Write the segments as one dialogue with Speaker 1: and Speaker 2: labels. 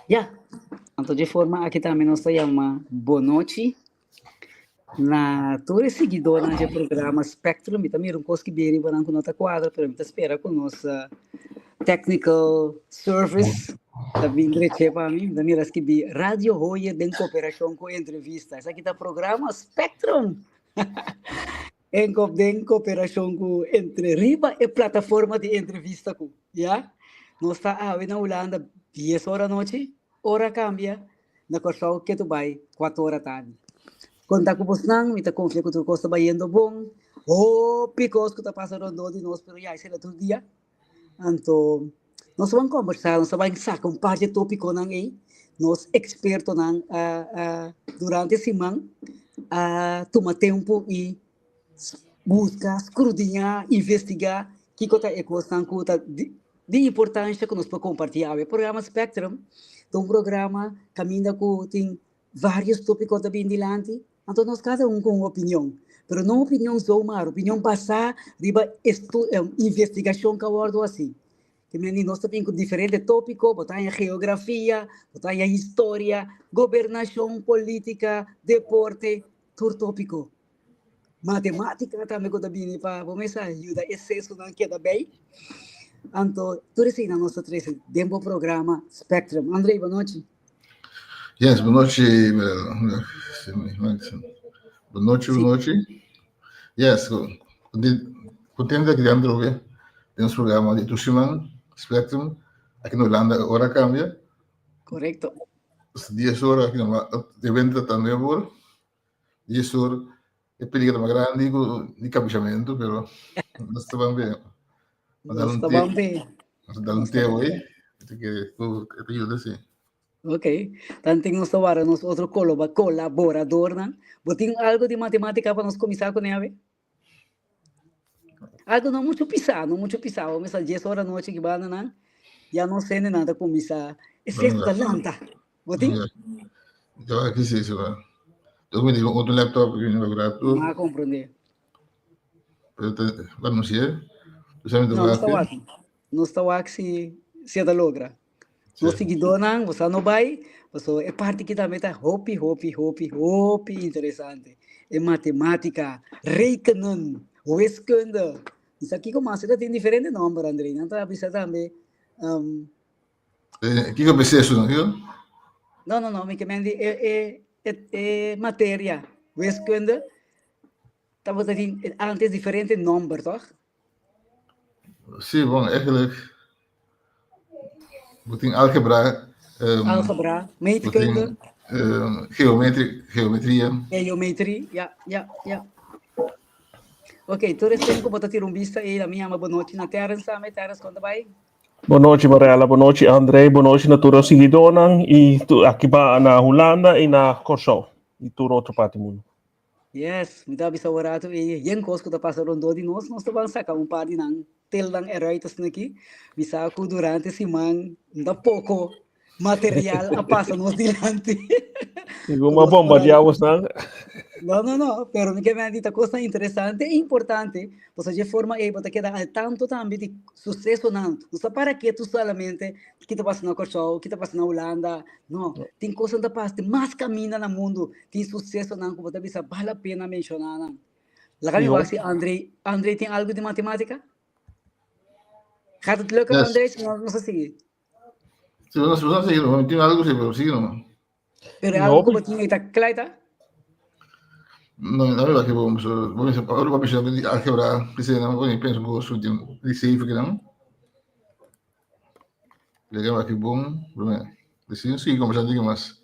Speaker 1: Ya, então de forma aqui também nós chama boa noite. Na toda seguidora do programa Spectrum, e também um coisa que bem com nota quadra, para mim espera com nossa technical service. Também direito para mim, também acho que bi rádio hoje em cooperação com entrevistas. Aqui está o programa Spectrum. Em cooperação com entre Riba e plataforma de entrevista com, ya? Nós está na Holanda 10 horas da noite, hora cambia, na Corsal que tu vai 4 horas da tarde. Quando com você não, me tá confia que tu costa vai indo bom, picos que tá passando de nós, pero já isso é todo dia. Então, nós vamos conversar, nós vamos sacar parte de tópico não aí, nós expertos não, durante a semana, tomar tempo e buscar, escrutinhar, investigar que coisa é questão de importância que nós podemos compartilhar. O programa Spectrum é um programa que caminha com tem vários tópicos também diante, então nós cada com uma opinião, mas não opinião só uma opinião passar, riba investigação que eu assim. Que nós também com diferentes tópicos, botar em geografia, botar em história, governação, política, deporte, todo tópico. Matemática também que também para começar ajuda excesso não queda bem. Então, tudo isso na nossa três dentro do programa Spectrum. Andrei, boa noite.
Speaker 2: Yes, boa noite. Boa noite. Yes, contente aqui dentro, temos programa de Tushiman, Spectrum, aqui na Holanda, hora cambia.
Speaker 1: Correto.
Speaker 2: 10 horas aqui no evento também agora. 10 horas. É perigo mais grande de cabeçamento, pero nós estamos bem.
Speaker 1: Nós estamos bem.
Speaker 2: Nós damos tempo aí, que ajuda assim.
Speaker 1: Ok. Tanto nós agora nós outro colaborador, né? Botem algo de matemática para nós começar com ele. Algo não muito pisar. Vamos a 10 horas da noite que vai, né? Já não sei nada começar. É certo da lanta. Botem?
Speaker 2: Eu aqui sim, senhor. Eu me digo outro laptop que não vai
Speaker 1: Ah, compreender.
Speaker 2: Vai anunciar?
Speaker 1: Não está aqui se da logra. No seguidor não, você não vai, você é parte que também está hopi interessante. É matemática, rekenen, wiskunde. Isso aqui como assim, tem diferente nome, André. Não está bisa também.
Speaker 2: Que eu pensei isso, não?
Speaker 1: Não, me comende é matéria, wiskunde. Estava tendo antes diferente nome, toch?
Speaker 2: Sim, bom, é que tem álgebra,
Speaker 1: meetkunde,
Speaker 2: geometria.
Speaker 1: Ja. Ok, tu recém como botar um vista aí na minha boa noite na Terra, sabe? Terra, quando vai?
Speaker 3: Boa noite, Mariela. Boa noite, André. Boa noite, na tua seguidora. E aqui na Holanda e na Corsol. E tu outro parte do mundo.
Speaker 1: Yes, me dá bisa warato e yang coisa que tá passando de nós estamos sacar par de não tel lang erraitas aqui, bisa ku durante semana, ainda pouco material a passa nos dilante.
Speaker 3: Uma bomba de água, não?
Speaker 1: Não, pero me quer dizer coisa interessante e importante, você de forma aí botar que dá tanto também de sucesso não só para que tu solamente que tá passando na Corsol, que tá passando na Holanda, não, tem coisa da parte mais caminha no mundo, tem sucesso não, como você bisa vale a pena mencionar não. Lá que eu acho André tem algo de matemática? Gaat het lukken, André? Não sei.
Speaker 2: Se nós vamos seguir, não tem algo se seguir, não.
Speaker 1: Pero algo como tinha está claro?
Speaker 2: Não, na verdade, vamos agora pensar em álgebra, não penso que gosto de cifra, não. Legal aqui bom, decido seguir conversando aqui mais.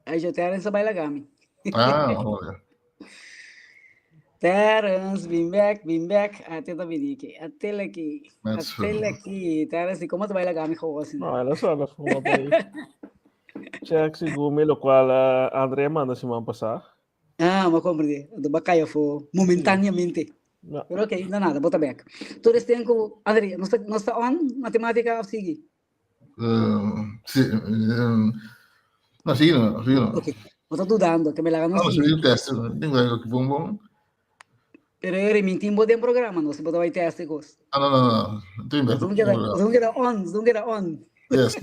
Speaker 1: Aí já tem essa baila gami.
Speaker 2: Olha.
Speaker 1: Terence, been back. Até tá vindo aqui. Até aqui. Terence, como tu vai lá gami com você?
Speaker 3: Não, ela só na forma aí. Check segundo lo qual André manda semana passada.
Speaker 1: Mas compreende. Do bacaya foi momentaneamente. Pero ok, não nada, bota back. Tu tem com André, não está on matemática ou sigue?
Speaker 2: Não, sigue não.
Speaker 1: Ok. Bota dudando, que me la
Speaker 2: não. Não, sigue o teste. Tem algo que bom.
Speaker 1: Pero eu mentim bom em programa, não se botar vai teste coisa.
Speaker 2: No, no, no. Estoy en
Speaker 1: Zoom get on.
Speaker 2: Yes.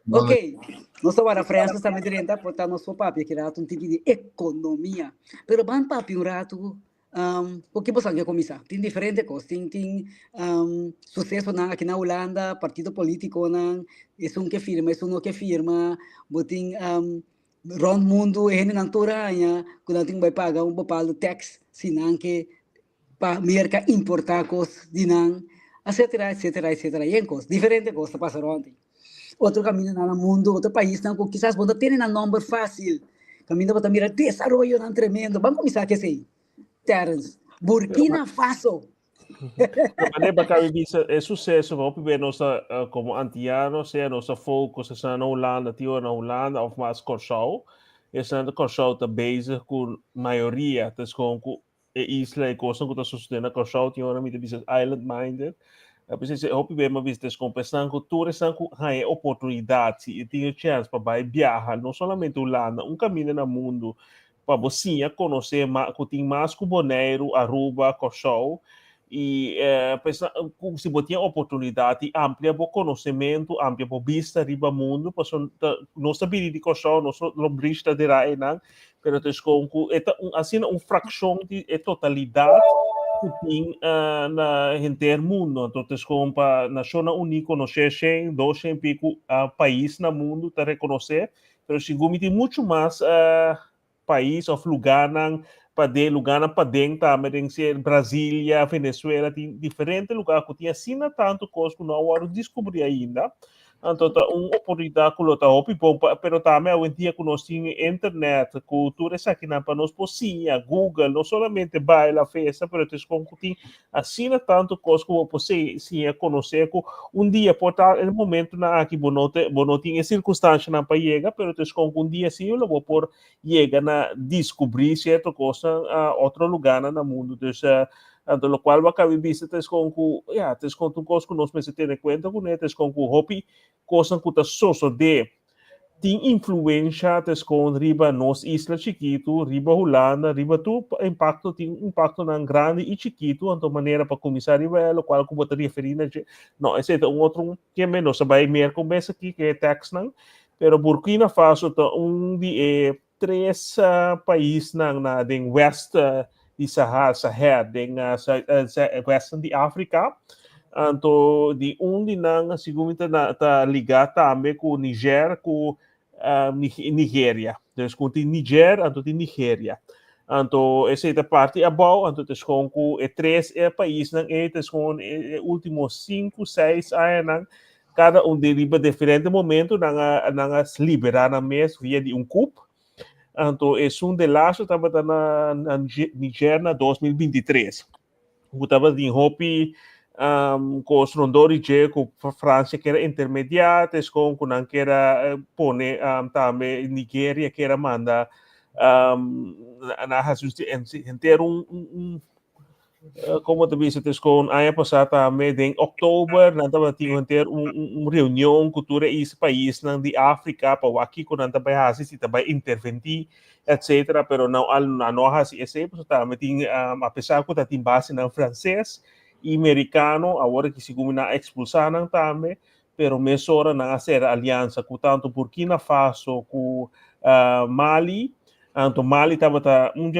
Speaker 2: No,
Speaker 1: Ok, nós para a França também direta, portanto, nosso papo que era um tipo de economia. Pero ban papi um rato, o que você quer começar? Tem diferentes coisas, tem sucesso aqui na Holanda, partido político, é um que firma, é um que firma, tem round mundo, é na Toranha, quando tem vai pagar papel tax, senão que para merca importar coisas, dinam, etc. E em coisas, diferentes coisas passaram ontem. Outro caminho no mundo, outro país, não, quizás quando tem um número fácil, caminho para mirar desenvolvimento não tremendo. Vamos começar que sei, Terence, Burkina Faso.
Speaker 3: Mas baka bisa sucesso vamos ver nossa como antianos é nossa focus na Holanda tio na Holanda of mas Curaçao essa na Curaçao tá base com maioria das com isla e coisa que tá sustentando Curaçao tio na mita bisa island minded precisa hope ver uma vez com pensando que turismo com há oportunidade e tem chance para viajar não somente Holanda caminho no mundo para você conhecer mais que tem mais que Bonaire, Aruba, Curaçao e se você tem oportunidade amplia para conhecimento, amplia para vista riba mundo, para não saber de coisa, não lombrista de raio, não, pero é assim fração de totalidade que tem na inteiro mundo, então para nação única não sei 200 pico país no mundo para reconhecer, pero se tem muito mais país ou lugar para dentro, também ser Brasília, Venezuela, tem diferentes lugares que tinha assim tanto coisa que não há descobrir ainda. Então, uma oportunidade que está hopi bom, pero também hoje em dia que nós temos internet, cultura essa aqui na para nós possível, Google, não somente vai lá festa, pero tem assim tanto coisa que você se conhecer que dia pode estar no momento na aqui não tem circunstância na para chegar, pero dia sim eu vou por chegar na descobrir certa coisa a outro lugar no mundo, então lo cual va a caber vista com tu coisa que nós precisamos ter em conta com eles com o hobby coisa que tá só de tem influência com riba nos isla chiquito riba Holanda riba tu impacto tem impacto na grande e chiquito então maneira para começar riba lo qual que vou te referir não esse é outro que menos vai mer conversa aqui que é tax não pero Burkina Faso tá de três países na den west di Sahara den western di África anto di di nang siguro ta ligado também com Niger com Nigéria então com Niger anto di Nigéria anto essa é a parte abau anto tes com três países nang tes com últimos 5, 6 anos cada deriva diferente momento nang liberar na mês via de coup. Então, é de laço estava na Niger na 2023. Eu estava em Hopi com os rondores com a França que era intermediária, com não que era pone também Nigéria que era manda na inteiro como te disse, com a ano passado também em outubro, nós tínhamos ter reunião cultura esse país de África para aqui quando nós também se também intervenir, etc. Pero não assim esse também tem apesar que tem base na francês e americano, agora que segundo na expulsar também, pero mesora na fazer aliança com tanto Burkina Faso com Mali. Então, Mali estava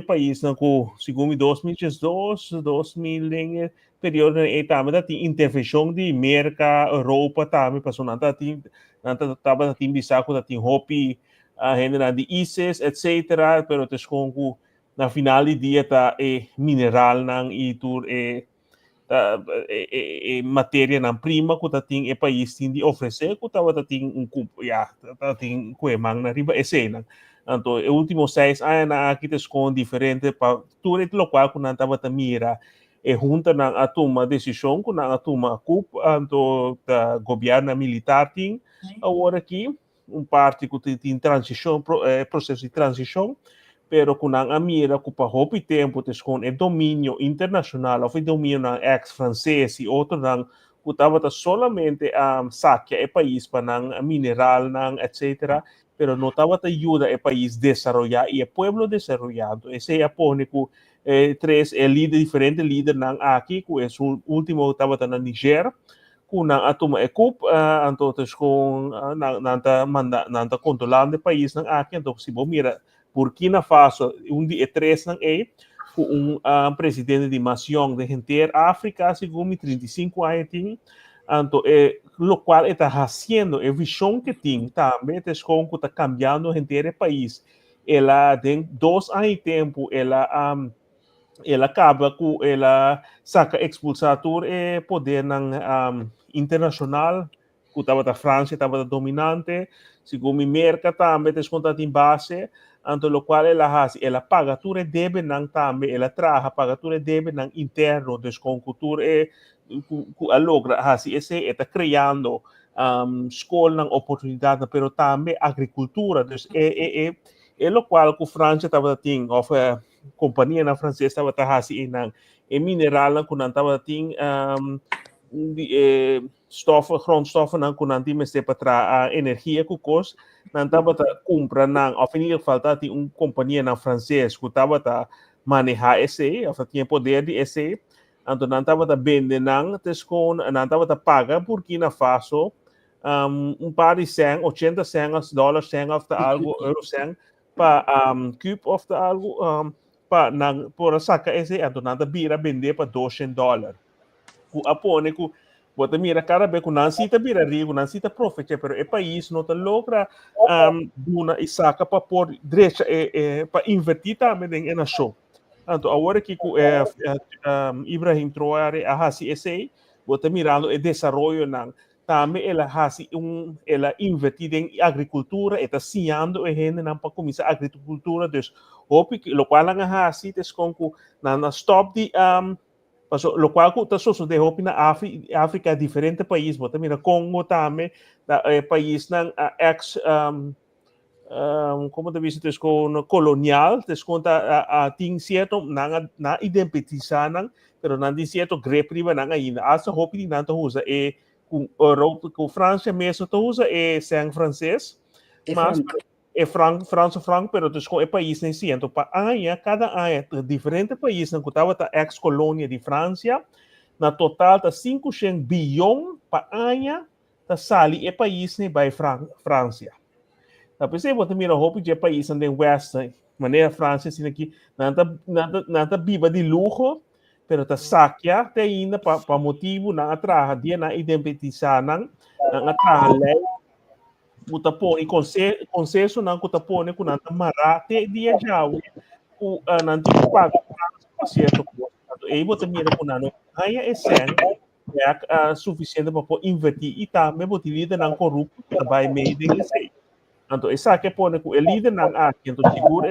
Speaker 3: país que, segundo 2012, 2000, período em que tinha intervenção de América, Europa, também, passou nada estava tinha bisaco, tinha Hopi, a gente de ISIS, etc. Pero com na final do dia tá mineral não e tur matéria não prima que tem país tem de oferecer que tava tem tem coemang na riba esse não. Então, os últimos 6 anos aqui com diferente para tudo o qual que não estava mira junta na toma decisão que na toma CUP então da governo militar tem agora aqui parte que tem transição processo de transição pero com a mira que para houve tempo com o domínio internacional ou o domínio ex-francês e outro não que estava solamente saque o país para mineral etc pero no estaba te ayuda el país desarrollado y el pueblo desarrollado. Ese pone que tres líder, diferentes líderes aquí, que es el último estaba en Niger, que atoma ecup, entonces con nanta controlando el país aquí, entonces si vos mira Burkina Faso, día tres un presidente de nación de gente África, según 35 años, lo cual está haciendo, a visión que tiene também, está cambiando gente del país. Ela tem 2 anos de tempo, ela acaba com, ela saca expulsar todo o poder internacional, que estava da França, estava dominante, segundo o mercado também, está em base, então, lo qual ela paga tudo deve também, ela traga, paga tudo deve interno, com cultura logra, assim, esse está criando escola, oportunidade, pero também agricultura, então, lo qual que a França estava tendo, companhia na francesa estava assim em mineral que não estava tendo grondstoffen não que não tinha mais para energia que custa não estava comprar não ao fim falta tinha companhia na francesa que estava manejar esse ou tinha poder de esse então não estava vender não estava paga Burkina Faso par de 100, 80 cents, dólares, 100 of algo, euro 100 para cube of algo por sacar esse adonada bira vender para $200. O apone que bota mira cada vez que não se tá bira rico, não se tá profit, pero o país não tá logra uma e saca para por direita para invertir também na show. Então agora que Ibrahim Traoré assim esse bota mirando o desenvolvimento não também ela ela invertir em agricultura, está ciando a gente não para começar a agricultura, dus hoop ik, lo qual ang hasi, tes kung na stop di lo qual ko ta so de hopi na África diferente país, bota mira Congo também, país ng ex como te visto tes con colonial, tes con ting certo na identificar nang pero nan di certo grep riba nang ainda asa hopi di nanto usa com Europa, com França mesmo, tu usa sang francês, mas franco, pero o país nem si, então cada ano, diferente país, não estava a ex-colônia de França, na total tá 500 bilhões para ano, tá sali e país nem vai França. Tá pensei, você mira roupa de país onde West, maneira França, assim aqui, nada biba de luxo, pero ta sakya te ainda para motivo na atraha dia na identificar na atraha lei muta pone consenso na kuta pone ku nanta marate dia jau ku nanti ku paga certo e bota mira ku nano haya esen é suficiente para invertir e também botar líder não corrupto trabalho meio de esse então essa que pone ku líder não aqui então seguro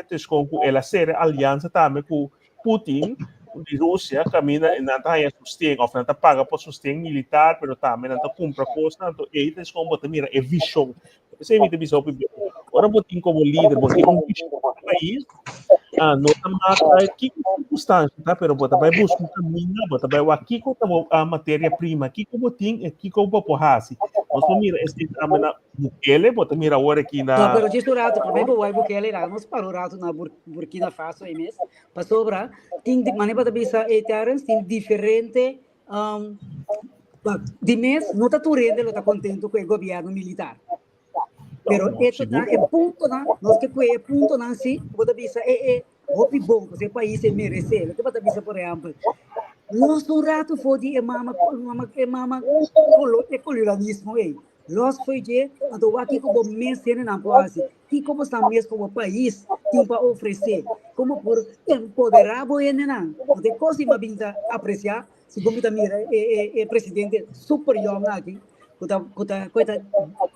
Speaker 3: tes com ku ela ser aliança também com Putin de Rússia caminha não tem sustento, ou não paga por sustento militar, mas também não compra coisa, então eles como botar mira é visão. Você me diz agora botem como líder, botem visão do país, não mata que circunstância, tá? Pero bota vai buscar um caminho, bota vai aqui com a matéria-prima, aqui como tem, aqui como porrasi. Nós mira este também Bukele, bota mira agora aqui na.
Speaker 1: Não, pero disso rato, também o Bukele lá, nós parou rato na Burkina Faso aí mesmo, para sobra, tem de maneira para bisa eternos, tem diferente de mês, não está tudo rende, não está contente com o governo militar. Pero isso tá é ponto na, nós que é ponto na si, bota bisa hopi bom, que o país merece, que bota bisa por exemplo. Nós um rato foi de mama colonialismo aí. Nós foi de então aqui como mês tem na base, que como está mês como país tem para oferecer, como por empoderar o não. De coisa uma vinda apreciar, se como também é presidente superior aqui. Coita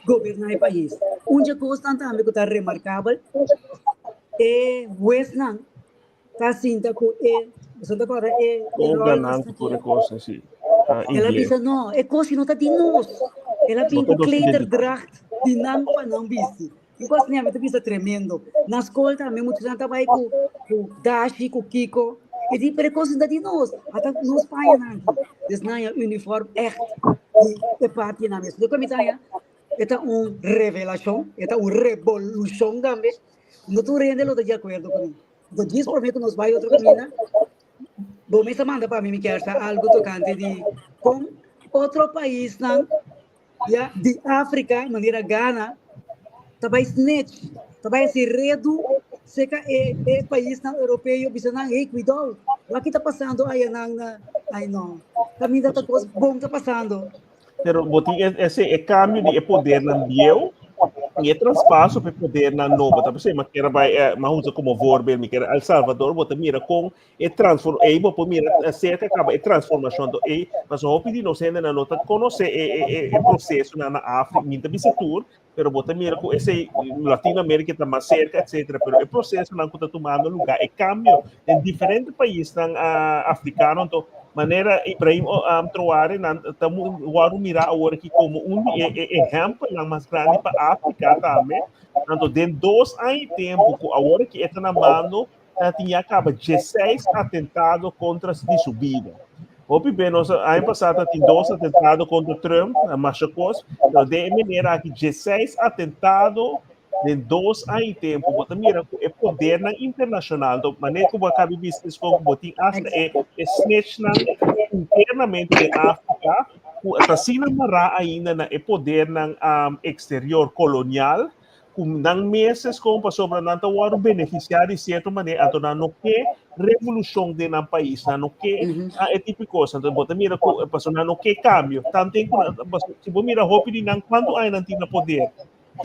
Speaker 1: governar o país. Onde coisa também que está remarcável é West não está sinta com Santa Clara
Speaker 3: ganhando por coisa assim.
Speaker 1: Ela diz não, é coisa não está de nós. Ela tem o Kleiderdracht de não para não viste. Enquanto nem a vista tremendo. Na escola também muitos já vai com Dashi, com Kiko. E die coisa não de nós. Até nós pai não. Dus na uniforme echt de parte na mesmo. Do comitê esta revelação, esta revolução também. Não estou rendendo de acordo com ele. Então, diz por mim que nós vai outro caminho. Bom, me manda para mim que é algo tocante de com outro país, não? Ya, de África, maneira Ghana, também snatch, também esse redo, seca é país não europeu, bisa não Equador. Lá que está passando aí não. Também tá coisa bom está passando.
Speaker 3: Pero botin esse cambio de poder na biel e transpasso para poder na nova, tá pensando, mas que era vai mas usa como voorbeeld, que era El Salvador, bota mira com transforma, e bo mira cerca acaba transformação do mas o pedi não sendo na nota conhecer processo na África, minta bisatur, pero bota mira com esse Latinoamérica tá mais cerca, etc, pero o processo não está tomando lugar, e cambio em diferentes países africanos, então maneira Ibrahim troare estamos agora mirar agora aqui como exemplo mais grande para a África também. Então, dentro de 2 anos de tempo, agora que está na mão, tinha acaba 16 atentados contra de subida. Hoje bem, nós ano passado tem 2 atentados contra Trump, a Machacos, então de maneira que 16 atentados de 2 anos de tempo, bota mira é poder na internacional, então maneira como acaba business com botin hasta snatch na internamente de África, está sina mara ainda na poder na exterior colonial, com não meses como para sobra não tá beneficiar de certa maneira, então não que revolução de um país, não que é tipo coisa, então bota mira passou não que cambio, tanto tempo se você mira hope de não quanto aí não tem poder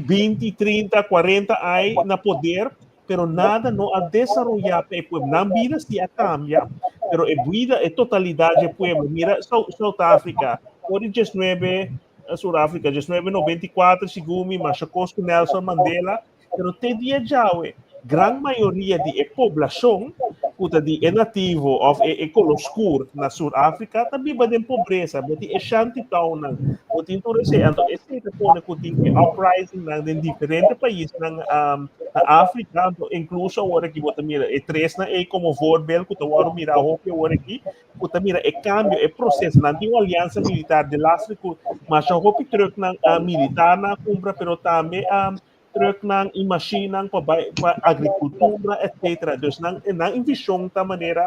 Speaker 3: 20, 30, 40 anos na poder, pero nada não a desenvolver para o povo. Na vida se a cambia, pero a vida é totalidade do povo. Mira, South África, hoje 19, Sudáfrica, 1994, Sigumi, Machacos, Nelson Mandela, pero te dia já, grande maioria de população puta é nativo of color escuro na Sudáfrica também vai ter pobreza, vai ter shantytown na tem tudo isso então esse é pone que tem uprising na diferentes países na África incluso agora que você mira é três na como voorbeeld que agora mira o que agora aqui você mira é cambio é processo na tem uma aliança militar de África mas o que truque na militar na compra pero também terug ng imaginang pa agricultura, etc. Dus nang invisyon ta maneira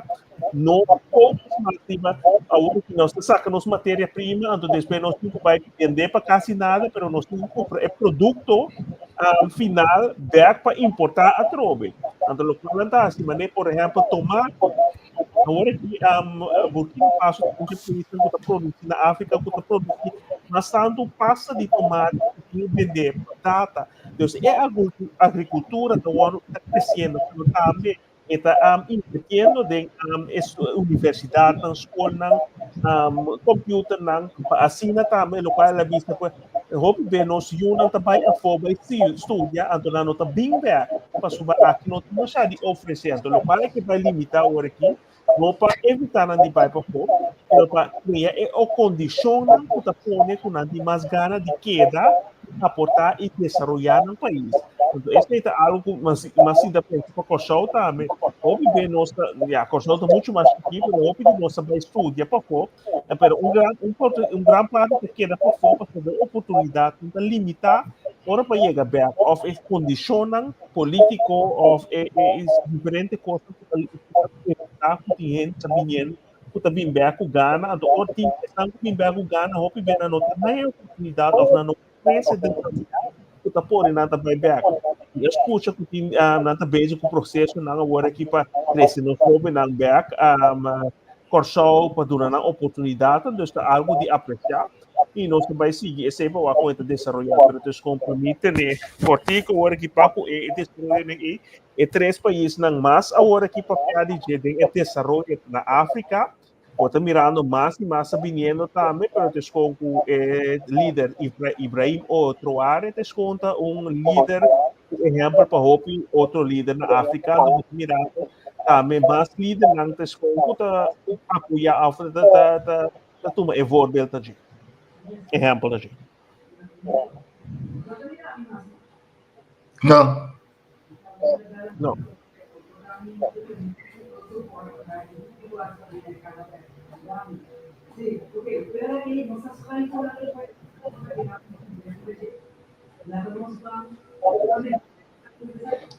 Speaker 3: no focus massiva ao que nós sacamos matéria-prima, então depois nós não vai vender para quase nada, pero nós não compra é produto final back para importar a trove. Então, o que está assim, maneira, por exemplo, tomate, agora que Burkina Faso tem um país que está produzindo na África, que está produzindo, mas tanto passa de tomate que vender batata. Então, é a agricultura está crescendo, também está investindo em universidade, na escola, computer, assim também, o qual é vista que hope bem nós juntos também a forma de estudar, então não está bem bem, para subir aqui não temos já de oferecer, então o qual é que vai limitar agora aqui, não para evitar não de vai para fora, mas para criar a condição que está pondo com não de mais gana de queda aportar e desenvolver no país. Então, esse é algo, mas ainda pensa para Cochal também. Óbvio que nós, Cochal está muito mais aqui, mas óbvio que nós também estudar para fora, mas grande parte que queda para fora para ter oportunidade de limitar ora para chegar back of condicionam político of diferentes coisas que está também que também back o Ghana, então o time que está também back o Ghana, óbvio que não tem oportunidade of não presidente que está por nada vai back. Eu escuto que tem nada base com o processo não agora aqui para crescer no clube não back Corsol para dar uma oportunidade, então está algo de apreciar e nós vai seguir esse é para a conta desenvolver para os comprometer né fortico agora aqui para o desenvolver e 3 países não mais agora aqui para a de desenvolver na África Está mirando mais e mais vindo também, pero te com o líder Ibrahim Traoré, te conta líder, exemplo para outro líder na África, do mirando também mais líder não te conta apoiar a África da turma é voorbeeld da gente, exemplo da gente.
Speaker 2: Não.
Speaker 3: Não.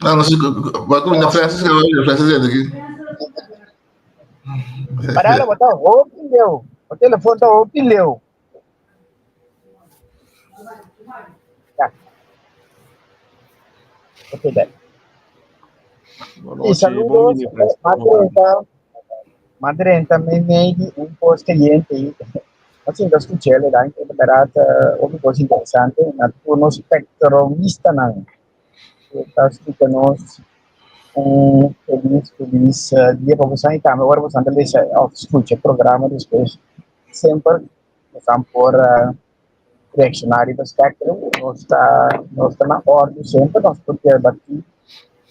Speaker 2: Não, não sei, vai comer na França, que a França é daqui.
Speaker 4: Padahal botar open deu. O telefone tá open deu. Tá. Ok, dai.
Speaker 3: Boa
Speaker 4: E
Speaker 3: noite, bom
Speaker 4: saludos,
Speaker 3: dia, Francisco.
Speaker 4: Madre também meio um post cliente. Assim, eu escutei ele lá, que era uma coisa interessante, na no espectromista não. Está escutando feliz dia para você então agora você anda escute o programa depois sempre estamos por reaccionário do espectro nós está na ordem sempre nós podemos daqui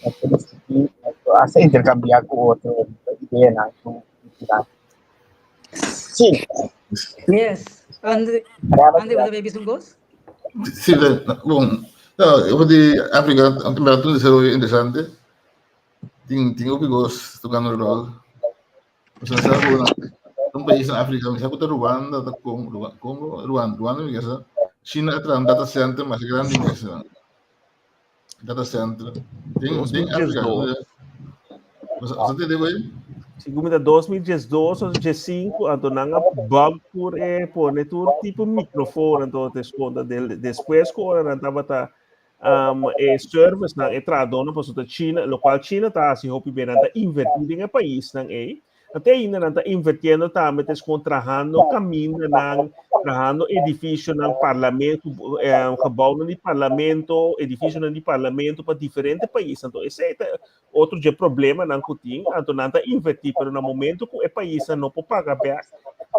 Speaker 4: nós podemos discutir assim intercambiar com outro ideia não sim
Speaker 1: Yes. Andre você vai ver um gosto?
Speaker 2: Sim, bom, não, eu vou de África, a temperatura é interessante. Tem o que gosto tocando o rol. Você sabe, um país na África, me sabe que Ruanda, Congo, Ruanda, me diz, China é um data center mais grande nessa data center. Tem África, você entendeu aí?
Speaker 3: Segundo 2012 ou 2015, a dona bug por pôr todo tipo de microfone, então depois quando estava service na entrada para a China, local China está assim, hopi bem está invertido em país não é? Até ainda não está invertindo também, está contrahando caminho não trabajando edifício no parlamento, gebouw no parlamento, edifício no parlamento para diferentes países. Então, esse é outro problema não que tem. Então, não está invertir, mas no momento que o país não pode pagar bem,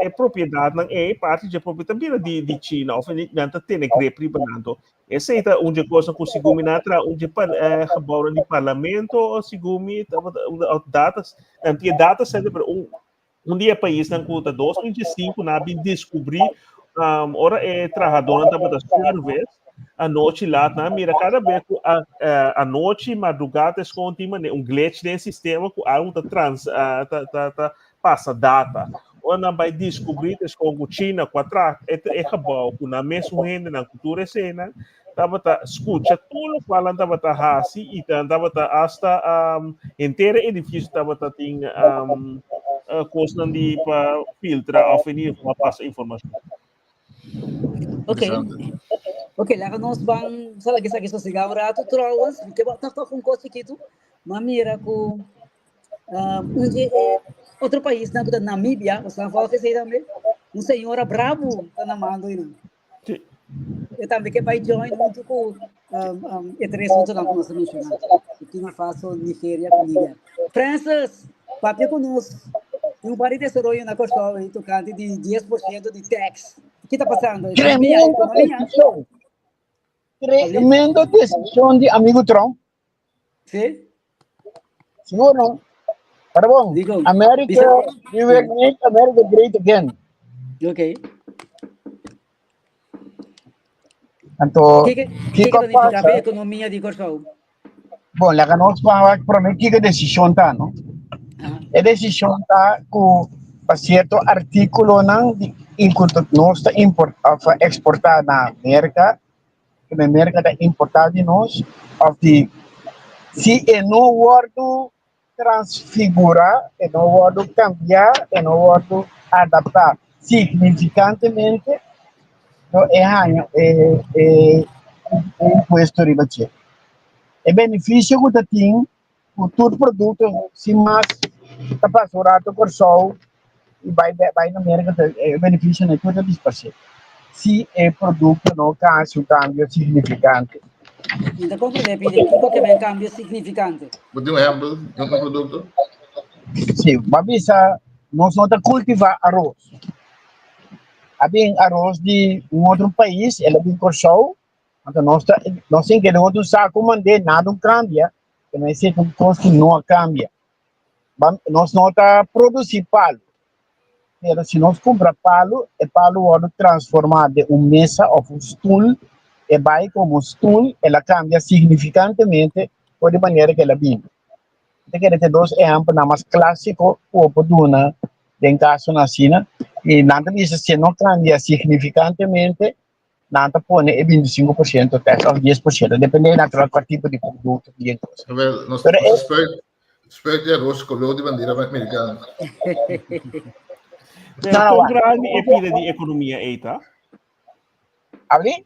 Speaker 3: é propriedade não é parte de propriedade de China, ou não está tendo que repribando. Essa é uma coisa que se gomina tra gebouw no parlamento, ou se gomina datas, antiga data sempre dia país na conta 2005 na bin descobrir ora trabalhador na tabela service a noite lá na mira cada vez a noite madrugada es contínua glitch no sistema que há trans passa data ou não vai descobrir es com China quatro gebouw com na mesma renda na cultura cena tava escuta tudo qual tava hasi e tava hasta inteiro edifício tava tem coisa de para filtrar ou finir para passar informação.
Speaker 1: Ok, lá nós vamos, sabe que isso se um rato, trauas, porque tá com coisa aqui tu, mas mira com outro país, na Namíbia, você não fala que sei também, senhora bravo tá na mão aí. Eu também que vai join muito com três outros não nós mencionamos. Burkina Faso, Nigéria, com Níger. Francis, papo conosco. Tem par de desarrollo na Costa e tocante de 10% de tax. O que está passando?
Speaker 4: Tremendo decisão de amigo Trump.
Speaker 1: Sim?
Speaker 4: Senhor, não? Para bom, America, we will make America great again.
Speaker 1: Ok.
Speaker 4: Então,
Speaker 1: que significa a economia de Costa?
Speaker 4: Bom, lá que nós vamos para que a decisão está, não? A decisão está com certo artículo não enquanto nós está exportar na América, que na América está importado de nós, se é no guardo transfigurar, é no guardo cambiar, é no guardo adaptar significantemente, no é imposto relativo. O benefício que tem o todo produto, se mais está passando por sol e vai na América, o benefício não é tudo disponível. Se é produto não causa um cambio significante.
Speaker 1: Então, como é que vem cambio significante?
Speaker 2: Pode um exemplo de um produto?
Speaker 4: Sim, mas nós não cultivar arroz. Havia arroz de outro país, ele vem com sol, então nós temos que não saco mandar nada cambia, que nós sei que coisa não cambia. Nós não está produzir palo. Mas se nós comprar palo, o palo pode transformar de uma mesa ou um stool, e vai como stool, ela cambia significantemente por de maneira que ela vem. Então, quero ter dois exemplos mais clássicos ou poduna em caso na China, e nada disso se não cambia significantemente, nanta pone 25% tax ou 10%, depende natural qual tipo de produto que é.
Speaker 2: Well, nós
Speaker 4: Pero
Speaker 2: espero de arroz com de bandeira americana.
Speaker 3: Pero
Speaker 4: não,
Speaker 3: com grande é pila de economia eita.
Speaker 4: ali,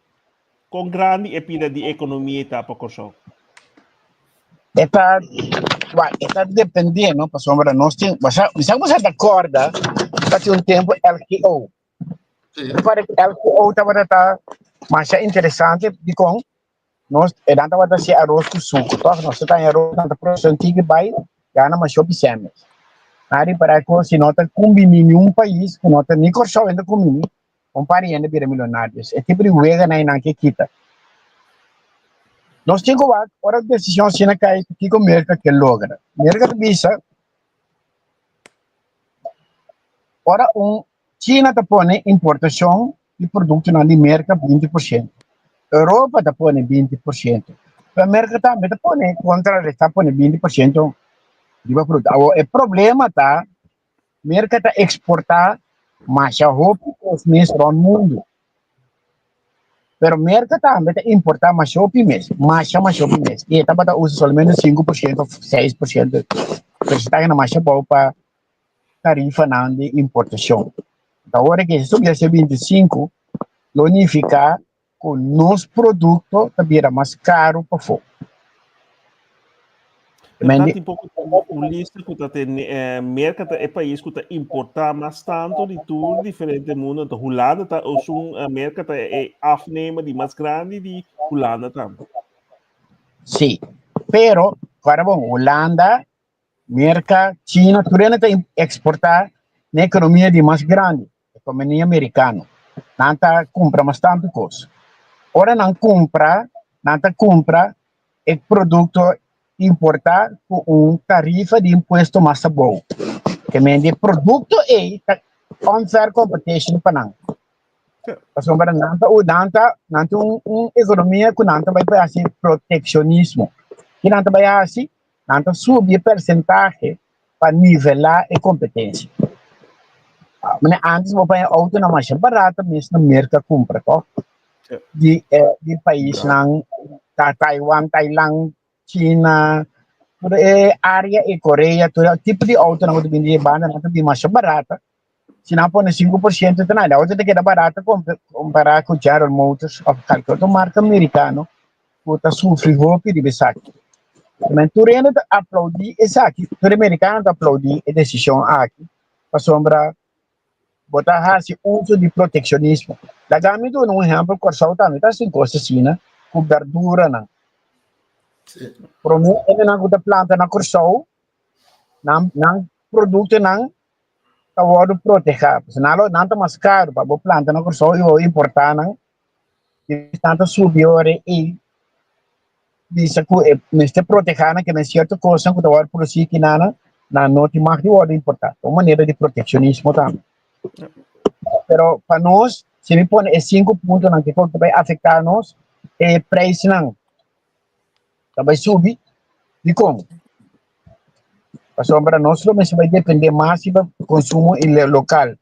Speaker 3: Com grande é pila de economia eita para Kosovo.
Speaker 4: está dependendo, para sombra, nós temos, você acorda, faz tempo LKO.
Speaker 2: Sim.
Speaker 4: Para LKO estava mais interessante de com nós estava se arroz com suco, nós está em arroz na produção que vai já na mais shopping semes. Aí para que se nota combine em um país, que nota nem corso ainda combine, compare ainda vira milionários. É tipo de wega na que quita. Nós temos que ora decisão se na cai que o mercado que logra. Mercado visa ora China tá põe importação de produto na mercado 20%. Europa tá põe 20%. A América também tá põe contra está põe 20% de produto. O problema tá mercado tá exportar mais a roupa os mesmos no mundo. Pero mercado também tá importar mais roupa mesmo, mais roupa mesmo. E tá para usa somente 5%, 6%. Está na mais boa para tarifa de importação. Então, agora que subir a 25, significa que o nosso produto também era mais caro para fora.
Speaker 3: Tanto tipo o lista que tem mercado é país que está importar mais tanto de tudo diferente mundo. Então, Holanda tá o mercado é afnema de mais grande de Holanda também.
Speaker 4: Sim, pero para bom, Holanda, mercado, China, tudo ainda exportar na economia de mais grande, economia americana. Não tá compra mais tanto coisa. Ora não compra o produto importar com tarifa de imposto mais bom. Que mende produto é unfair competition para não. Pasal pada nanti economia que nanti vai para assim protecionismo. Que nanti vai assim, nanti subir percentagem para nivelar a competência. Mas antes vou para auto na mais barata mesmo no mercado compra, tá? De país não, Taiwan, Thailand, China, área e Coreia, todo tipo de auto não pode vender banda, não tem mais barata. Se não põe 5%, então nada, outra que é barata comparar com General Motors, calcula marca americano, que sofre golpe de besaque. Mas tu ainda aplaudir esse aqui, tu americano aplaudir a decisão aqui, para sombra botar esse uso de protecionismo. Da gama do um exemplo, Corsol também está sem coisa assim, né? Com verdura, não. Para mim, ele não gosta planta na Corsol, não produto não, tá o proteger. Senão, não tá mais caro para planta na Corsol e vou importar, não. E tanto superior e diz que neste proteger, que é certa coisa que tá por si que não te mais de ordem importar. Uma maneira de protecionismo também. Pero para nós, se me põe 5 pontos que vai afetar nós, é preço não. Vai subir de como? Para nós, vai depender mais do consumo local.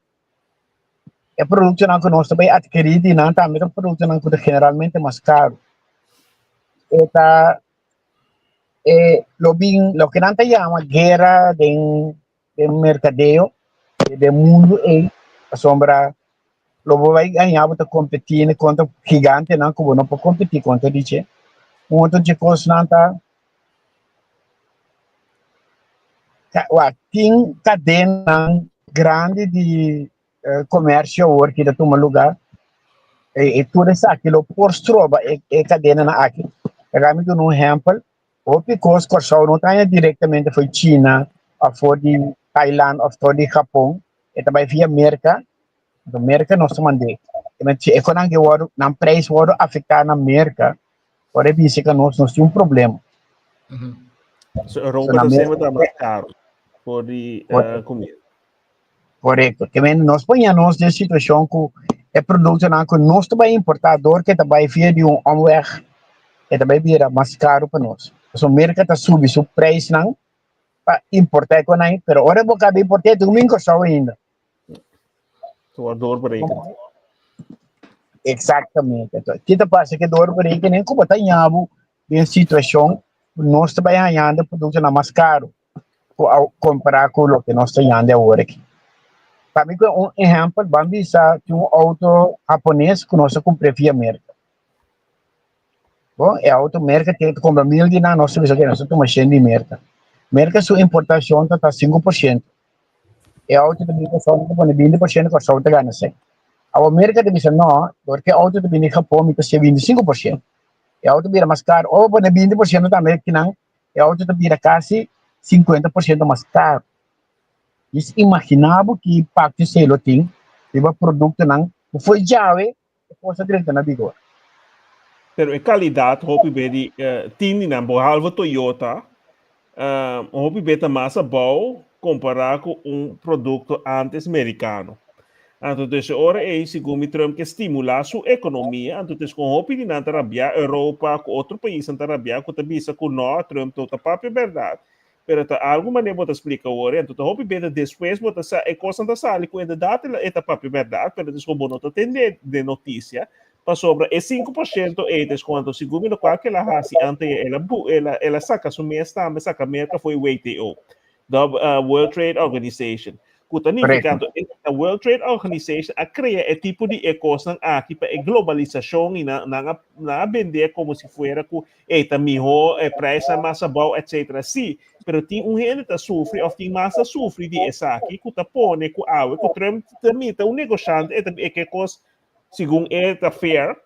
Speaker 4: É produto que nós vai adquirir e não também é produto que generalmente é mais caro. Lo que não chama guerra de mercadeo, do mundo é a sombra lo vai ganhar para competir contra gigante não como não pode competir contra dice outro de coisa não tá tem cadena grande de comércio hoje que toma lugar e tudo isso aquilo por stroba é cadena na aqui realmente um exemplo o picos Corsol não está diretamente foi China ou foi de Thailand ou foi de Japão e também via América. A América nós mandamos. Mas se quando o preço vai afetar na América, pode dizer que nós temos problema.
Speaker 3: So, Europa está mais caro por comida.
Speaker 4: Correto. Que nós ponhamos nessa situação que é produto que nós também importador que também via de omweg e também vira mais caro para nós. A América está subindo o preço não para importar com aí, mas agora vou acabar importar domingo só ainda.
Speaker 3: Door breken.
Speaker 4: Exatamente. Então, kita passa que dor por aí que nem como tá nhabo em situação nós também ganhando produto na mais caro ao comparar com o que nós estamos ganhando agora aqui. Para mim, um exemplo, vamos ver que um auto japonês que nós compramos via América. Bom, é auto América que compra $1.000, nós temos aqui, nós temos de América. América, sua importação está 5%. É auto de importação está 20% com a solta ganha sem. A América diz não, porque auto de Japão está 25%. É auto vira mais caro, ou por 20% também que não, é auto de vira quase 50% mais caro. Isso imaginável que impacto se ele tem, o produto não foi já, coisa direita na vigor.
Speaker 3: Pero em qualidade, hopi bedi tini na bohalva Toyota, hopi beta massa bom comparar com produto antes americano. Então, ora é segundo Trump que estimular sua economia. Então, com hopi de na Arabia, Europa, com outro país na Arabia, com tabisa com nós, Trump toda própria verdade. Pero algo maneira bota explica ora, então hopi beta depois bota sa e coisa da sala com ainda data eta própria verdade, pero desculpa bonota tem de notícia. Para sobre é 5% eles quando segundo no qual que ela hasi ante ela saca sua mesta, mas saca merca foi o WTO, World Trade Organization. Significando a World Trade Organization a criar é tipo de ecossistema aqui para a globalização e na vender como se fosse com eta melhor preço massa bom etc. Sim, pero tem gente que sofre ou tem massa sofre de essa aqui que tá pone com água que também tá negociante é que coisa segundo eta fair.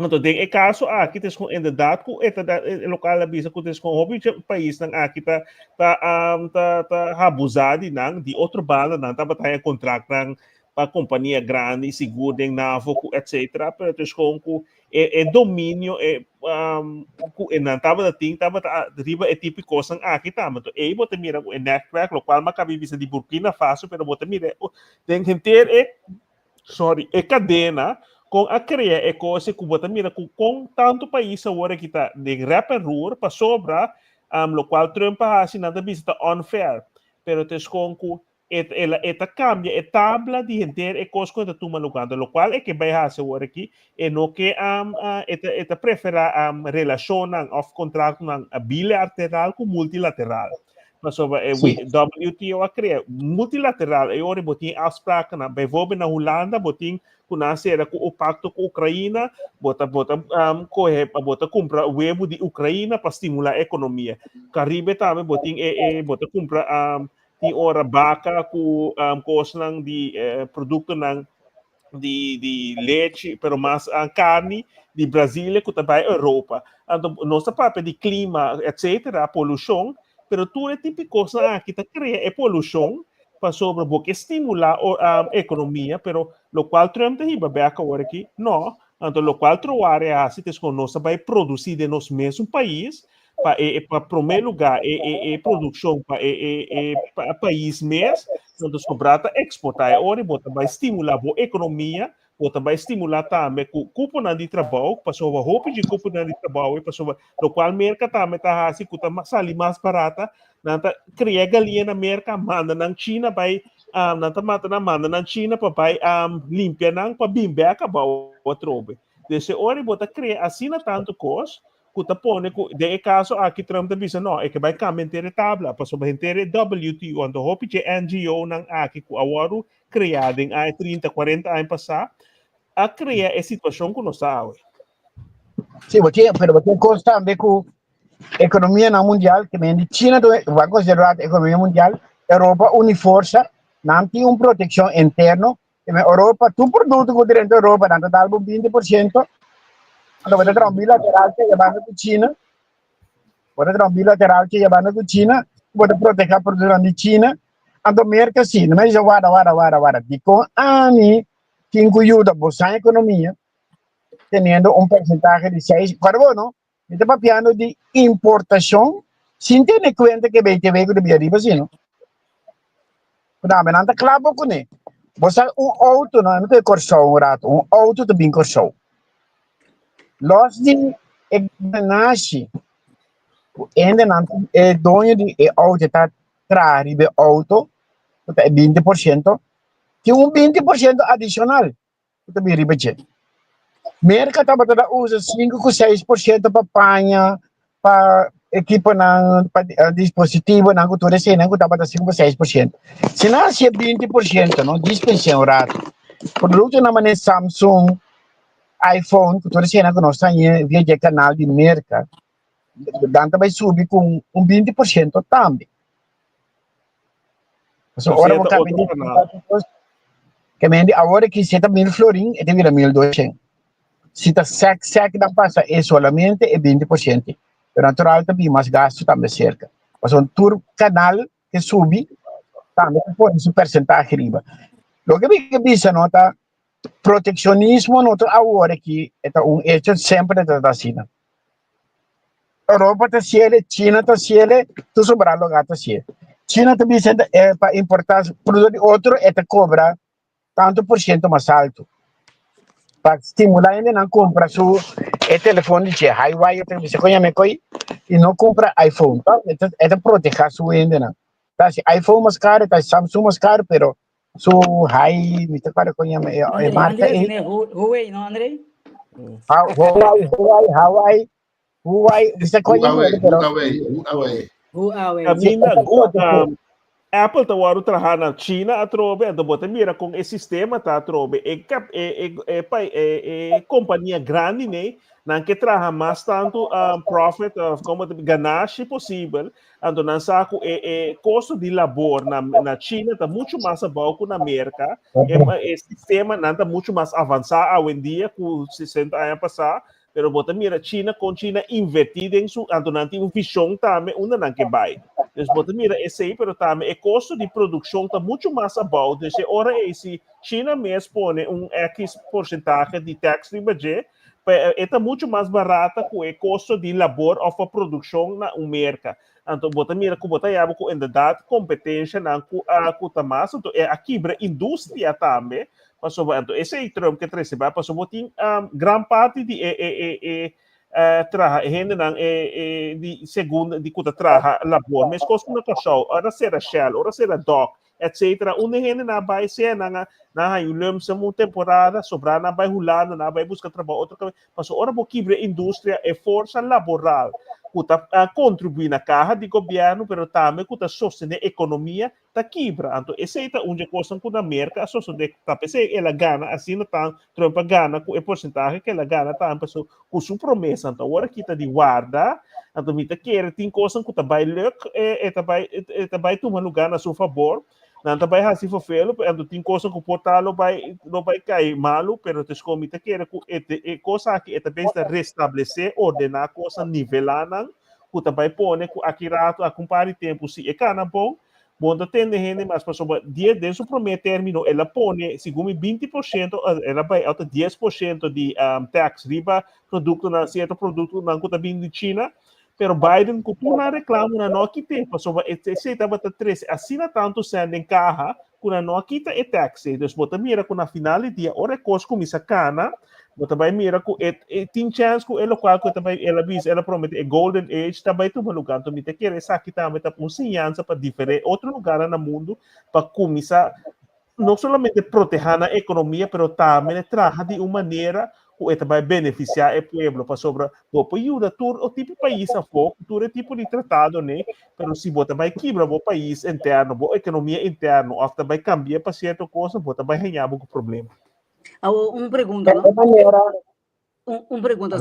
Speaker 3: Então, tem caso aqui tem com inderdaad com eta local bisa com com hobby país nang aqui tá abusado nang de outro banda nang tá batalha contrato nang para companhia grande seguro den navo etc. Pero tem com domínio nang tava da ting tava riba é tipo coisa aqui tá mas aí bota mira o network local macabi bisa de Burkina Faso pero bota mira tem que ter cadena com a criar é coisa que bota mira com tanto país agora que está de rapper para sobra lo qual Trump assinado visita unfair pero tem com ela cambia a tabla de entender é coisa que tu malugando lo qual é que vai fazer agora aqui é no que eta prefere relação of contrato bilateral com multilateral. Mas sobre WTO a criar multilateral e ora botin afspraken na bijvoorbeeld na Holanda botin kuna sera com o pacto com a Ucrânia bota compra web de Ucrânia para estimular a economia. Caribe também botin bota compra tem ora vaca com coisa de produto de leite, pero mais carne de Brasília que também Europa. Então nossa parte de clima etc. a poluição pero tudo é tipo coisa que está criando é poluição para sobre porque estimular a economia, pero lo qual Trump tem bem agora aqui, não, então lo qual troar é assim que nós vai produzir de nosso mesmo país para primeiro lugar produção para país mesmo, então sobrata exportar agora bota vai estimular a economia ou também estimular também com cupo de trabalho, para sobre roupa de cupo de trabalho, para sobre o qual mercado também está assim, que está sali mais barata, nanta cria galinha na mercado, manda na China, vai nanta manda na China para vai limpar não para bimbe acabar o trobe. Desse hora bota cria assim na tanto coisa, que tá pone de caso aqui Trump também não, é que vai cambiar a tabla, para sobre inteira WTO, então roupa de NGO não aqui com a criado em 30, 40 anos passar a criar a situação que nós sabemos.
Speaker 4: Sim, pero você consta também com a economia mundial, que vem de China, vai considerar a economia mundial, Europa uniforça, não tem uma proteção interna, Europa, tu produto que dentro da Europa, não dá 20%, então vai ter um bilateral que vai com China, vai ter um bilateral que vai com China, vai proteger a produção de China, então merca sim, mas já guarda, de com ani que ajuda a economia, tendo porcentaje de 6, carbono, está papiando de importação, sem ter em conta que vai ter que devia ir assim, não? Não, mas não está claro com ele. Você auto não é corção, um auto também corção. Los de nasce, ainda não é dono de auto está atrás de auto, é 20%, tem 20% adicional, também ribeche. Merca estava toda usa 5 a 6% para panha, para equipa para dispositivo, na cultura cena, que estava 5 a 6%. Se não, se é 20%, não dispensão rato. Produto na maneira Samsung, iPhone, cultura cena, que nós temos via canal de merca, danta vai subir com 20% também. So, ora vou caber que agora que você tá 1.000 florim, e vira 1.200. Se tá sec da passa é solamente 20%. O natural também mais gasto também cerca. Mas um tour canal que sube também põe esse percentagem riba. Lo que me bisa nota protecionismo nota agora que é hecho sempre da vacina. Europa tá ciele, China tá ciele, tu sobrar lugar tá ciele. China também é para importar produto de outro é te cobra tanto por cento mais alto. Para estimular ainda não compra seu telefone de Huawei, você conhece e não compra iPhone, tá? É proteger seu ainda não. Tá, se iPhone mais caro, tá Samsung mais caro, pero su Huawei, me te para conhece
Speaker 1: Andrei,
Speaker 4: marca
Speaker 1: Andrei, né? Huawei, não, Andrei?
Speaker 4: Huawei, você conhece, pero
Speaker 1: Huawei.
Speaker 3: Camina, Apple tá waru trabalhar na China a trobe, então bota mira com esse sistema tá trobe é companhia grande né, não que trabalha mais tanto profit como ganache possível, então não saco custo de labor na China tá muito mais abaixo na América, é sistema não tá muito mais avançado hoje em dia com 60 anos passar, pero bota mira China com China invertida em su, então não tem visão também, não que vai. Então, bota mira, esse aí, pero também, o custo de produção está muito mais abaixo. Então, ora, esse China mesmo põe X porcentagem de taxa de budget, está muito mais barata com o custo de labor ou a produção na mercado. Então, bota mira, como bota aí, com verdade, competência na cuta mais. Então, aqui para indústria também, passou, então, esse aí, Trump que recebe, passou, botin grande parte de gente de segunda de kuta traha labor mas costo na kashaw ora sera shell ora sera dock etc une gente na vai ser na hayulem sa mo temporada sobra na vai hulando na vai buscar trabalho outro passo ora bo kibre indústria e força laboral kuta contribuir na carra de governo pero também kuta sostener economia ta quebra então esse é onde coisa com a América a sostener ta pese ela gana assim não tá Trump gana com o porcentagem que ela gana tá passo com sua promessa então agora que tá de guarda então me tá querer tem coisa que tá vai luck tá vai tomar lugar na seu favor não tá vai assim for felo então tem coisa que portalo vai não vai cair malo pero te como tá querer com coisa que tá bem restabelecer ordenar coisa nivelar não que tá vai pôr com aqui rato a comparar tempo se é cana bom Bom, tem gente, mas passou dia desde o primeiro término, ela põe, segundo 20%, ela vai até 10% de tax riba produto na certo produto na conta vindo de China, pero Biden com na reclama na não que tem, passou esse estava 13, assina tanto sendo em carro, com a não quita e tax, então bota mira com na final de dia, ora coisa começa cana, bota vai mira com tem chance com ela qual que também ela diz, ela promete golden age também tu lugar, então me te querer aqui também tá com ciência para diferente outro lugar no mundo para começar não somente proteger a economia, pero também trabalhar de uma maneira que vai beneficiar o povo para sobre o país o tipo de país a foco, todo tipo de tratado, né? Pero se você vai quebrar o país interno, a economia interna, ou vai cambiar para certa coisa, você vai ganhar algum problema.
Speaker 1: Uma pergunta, não? Uma pergunta.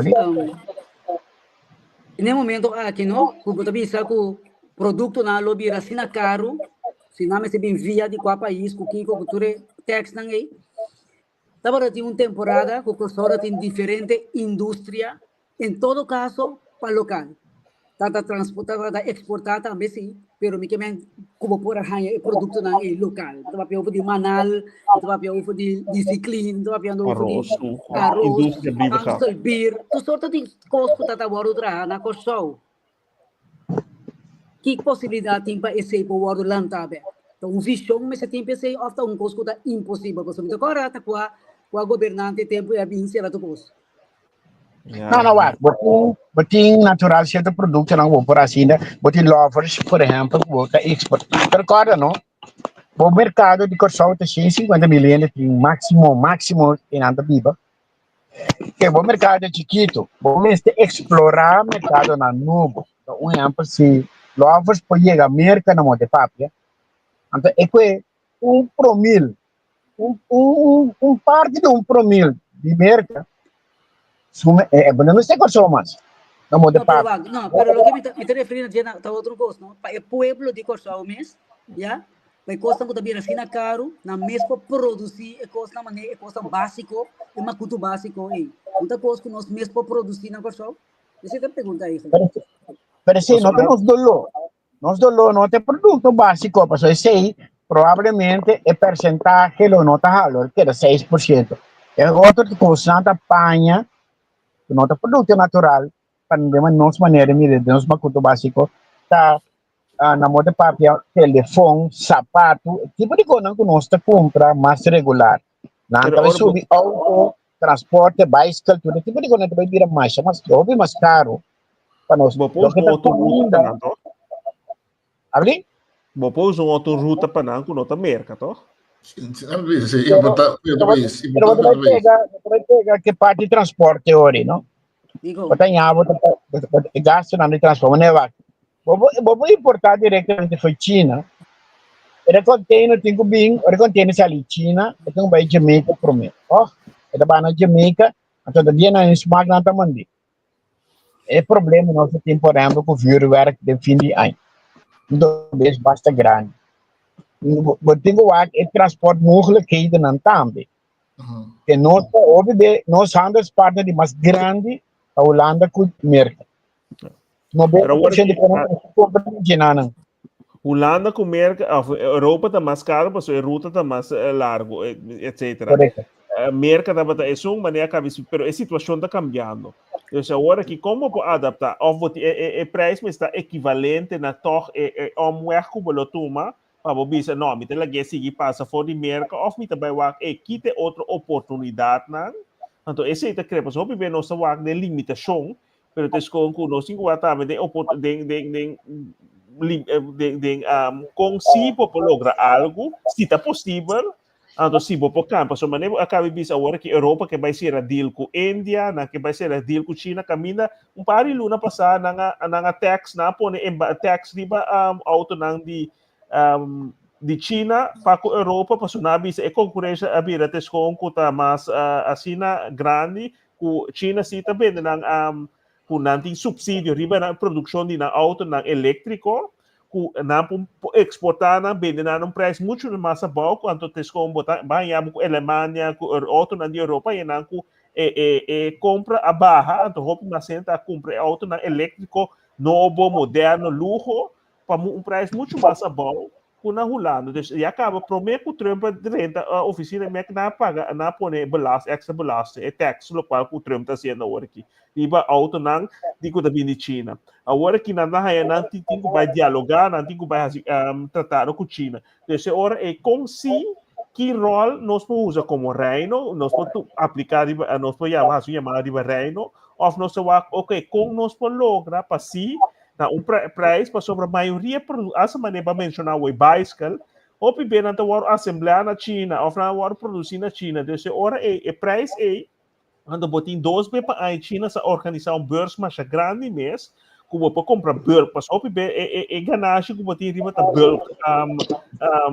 Speaker 1: No momento aqui, não? Como você pensa que o produto na lobby assim na caro, se não me se bem via de qual país, com que cultura tax não é? Estava tem uma temporada que o professor tem diferente indústria, em todo caso, para local. Tanta transportar, tanta exportar também sim, pero me queimem como por aí o produto não é local. Estava pelo de manal, estava pelo de ciclin, estava pelo de arroz, antes bir, tu sorte de coisas que tata waru tra na corsou. Que possibilidade tem para esse para waru lantabe? Então, um visão, mas tem que ser ofta coisa que é impossível, porque se agora tá com a governante tempo é bem ser a coisa.
Speaker 4: Não, botin natural certo produto não vou por assim, botin lovers, por exemplo, vou export. Recorda, não? O mercado de corsão tem 150 milhões de máximo em anda viva. Que o mercado é chiquito, vamos explorar o mercado na nube. Um exemplo, se lovers pode chegar a merca na monte papia, então é que 1 promil, parte de 1 promil de merca, não sei qual são mais, na monte
Speaker 1: No, pero
Speaker 4: papia.
Speaker 1: no, pero lo que me está referindo a outra coisa, não? Para o pueblo de Corsao mês, já? Vai custa que também assim caro, na mesmo produzir, é custa maneira, é custa básico, é uma custo básico aí. Muita coisa que nós mesmo produzir na Corsao. Essa é a pergunta aí.
Speaker 4: Pero sim, não temos dolor. Nós dolor não tem produto básico, mas esse aí provavelmente é percentagem ou não está valor, que é 6%. É outro que constante apanha, que não tem produto natural, para de nossa maneira, mire, de nosso produto básico, tá na moda papel, telefone, sapato, tipo de coisa que nós compra mais regular. Não vai subir auto, transporte, bicycle, tudo tipo de coisa que vai virar mais, mas óbvio mais caro. Para nós,
Speaker 3: Vou pôr um outro ruta para não.
Speaker 4: Abri?
Speaker 3: Vou pôr um outro ruta para não, com outra merca, tá?
Speaker 4: Vai pegar que parte de transporte hoje, não?
Speaker 1: Digo.
Speaker 4: Gasto na de transporte, não é? Vou importar diretamente foi China. Ele container tem que vir, ele container se ali China, então vai Jamaica primeiro. Ó, ele vai na Jamaica, então dia na esmaga na tamandi. É problema nosso temporário com o vírus de fim de ano. Então, basta grande. Eu tenho que transporte morre que ainda não também. Que nós andamos parte de mais grande a Holanda com mercado. 90% de compra de nada.
Speaker 3: Holanda com merca, Europa está mais caro, mas a ruta está mais largo, etc. A merca é uma maneira que pero a situação está cambiando. Então, agora que como pode adaptar, o preço está equivalente na torre omweg como lo toma, para você não, me tem que seguir passa fora de merca, ou me também vai quite outra oportunidade, não? Então, esse é o que eu quero, bem nossa wag de limitação, pero te com nós cinco consigo para lograr algo, se está possível, então se vou para campo, so maneira acaba de agora que Europa que vai ser a deal com Índia, na que vai ser a deal com China, caminha par de luna passar na tax na pone tax riba auto nang de China para a Europa, para so nabi sa concorrência abira tes com tá mas asina grande com China si também nang kung nanting subsídio riba na produção de na auto na elétrico kung na exportar na vende na um preço muito mais baixo quanto tes com botar banhamos com Alemanha com auto na Europa e na com compra a barra então roupa na senta compra auto na elétrico novo moderno luxo para um preço muito mais baixo com na Holanda e acaba prometo que o Trump renta a oficina me que na paga na pone extra belasting é tax lo qual o Trump está sendo agora aqui iba auto nang di ko tabi ni China agora que na haya nang tingo vai dialogar nang tingo vai tratar com China desse hora é como se que rol nós podemos usar como reino nós podemos aplicar nós podemos chamar de reino ou nós ok como nós podemos lograr para si na preço para sobre a maioria essa maneira para mencionar o bicycle ou bem na tua assemblear na China ou na tua produzir na China desse hora é preço é quando botem 2 para a China se organizar beurs mais grande mês como para comprar bulk pas op é ganagem como botem riba ta bulk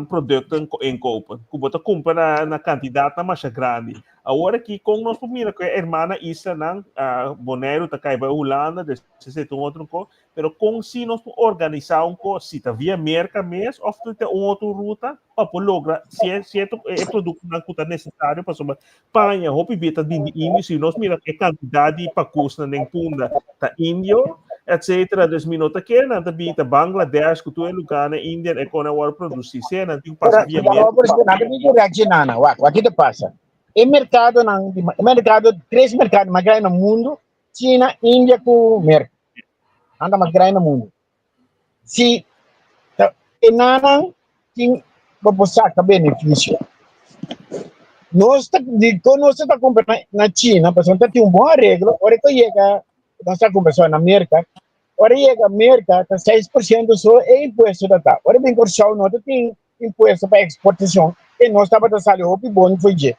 Speaker 3: produto em copa como botar compra na quantidade mais grande agora que com nós primeira que a irmã Isla nang Bonaire tá cai vai Holanda desse outro co pero com se nós organizar co se tá via merca mês ou tem outra ruta para lograr se é produto não que necessário para sobre panha hopi beta de índio se nós mira que quantidade para custa nem punda tá índio etc. Dus minutos que na tabita Bangladesh que tu é lugar na Índia é quando eu produzir se não tem passa via merca
Speaker 4: nada me reaccionar o que te passa o mercado 3 mercados mais grandes no mundo China Índia com mercado anda mais grande no mundo se enana tem para sacar benefício nós está comprando na China para não ter bom arreglo hora que chega nós está comprando na América hora chega a América tá 6% só é imposto da tá hora bem corchão não tem imposto para exportação e nós estava da salário bom foi je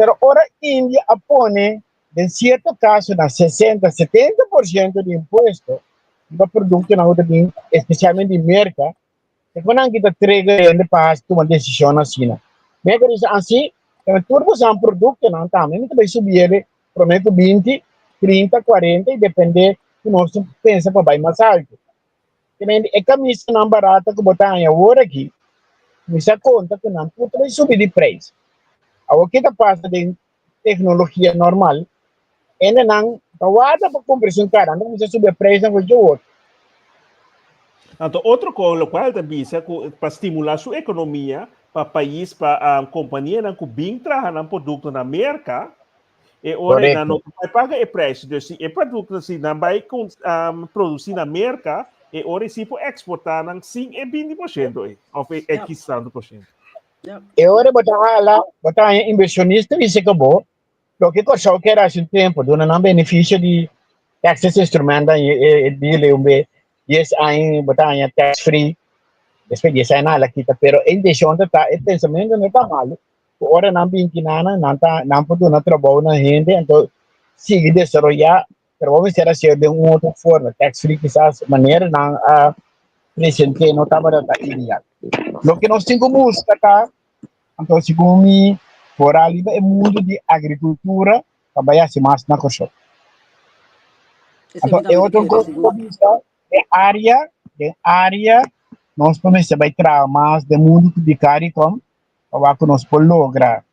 Speaker 4: Pero ora India apone, em certo caso, na 60-70% de imposto do produto na outra, especialmente de merca, e quando kita trega ele para tomar decisão na China. Mereka diz assim, tudo é um produto não também, kita vai subir ele, prometo 20, 30, 40, e depende do nosso pensa para mais alto. E camisa não barata que botar agora aqui, misa conta que não pode subir de preço. O que está passando de tecnologia normal, ainda não tawada para comprar um cara, não precisa subir preço não vai outro.
Speaker 3: Então, outro coisa, qual também é para estimular sua economia, para país, para a companhia, que bem trabalha no produto na América, e ora não vai pagar o preço desse produto assim, não vai produzir na América, e ora se for exportar não sim é 20% ou é 15%.
Speaker 4: E ora botar inversionista e se acabou. Lo que cosa que era hace un tiempo, donde no beneficio de taxes instrumentos y de yes hay botanya tax free, después yes hay nada quita, pero el de shonda está el pensamiento no está malo. Ahora no bien que nada, no puedo no trabajo na gente, entonces sigue desarrollar, pero vamos a hacer de una otra forma, tax free quizás manera no presente no estaba ideal. Lo que nos tengo busca acá, entonces como mi por ali é mundo de agricultura trabalhar se mais na coxa. Então é outro de área nós começamos a trabalhar mais de mundo de CARICOM para que nós possamos lograr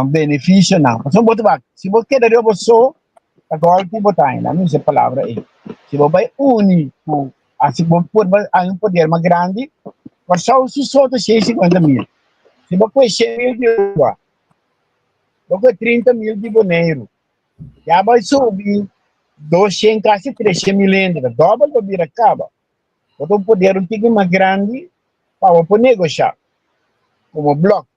Speaker 4: benefício não. Então se você quer eu só agora que botar ainda não sei palavra aí. Se você vai unir assim você pode um poder mais grande, para só se solta 650 mil. Se você cheio de rua porque 30 mil de boneiro. Já vai subir 200, quase 300 mil ainda. Dobra do Biracaba. Então, poder um pouquinho mais grande para negociar. Como bloco.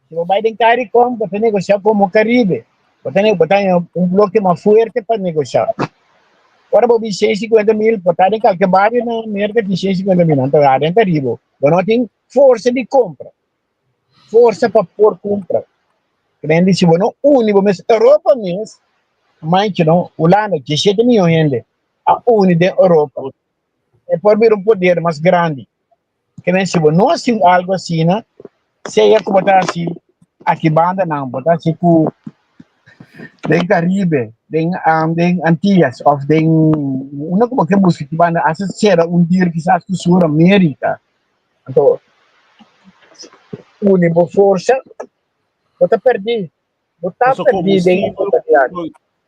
Speaker 4: Se você vai em CARICOM, para negociar como Caribe. Botar bloco mais forte para negociar. Agora, vou 650 mil, botar em qualquer bairro na América de 650 mil. Então, a renta arriba. Não tem força de compra. Força para pôr compra. Querendo se não único, mas Europa mesmo, mas não, Holanda, 17 milhões de gente, a única da Europa, é por vir poder mais grande. Querendo se não assim algo assim, né? Seja como está assim, aqui banda não, botar assim com den Caribe, den Antillas, ou den, uma como que música que banda, assim será dia que está no Sul América. Então, única força. Você perdi. Você perdi.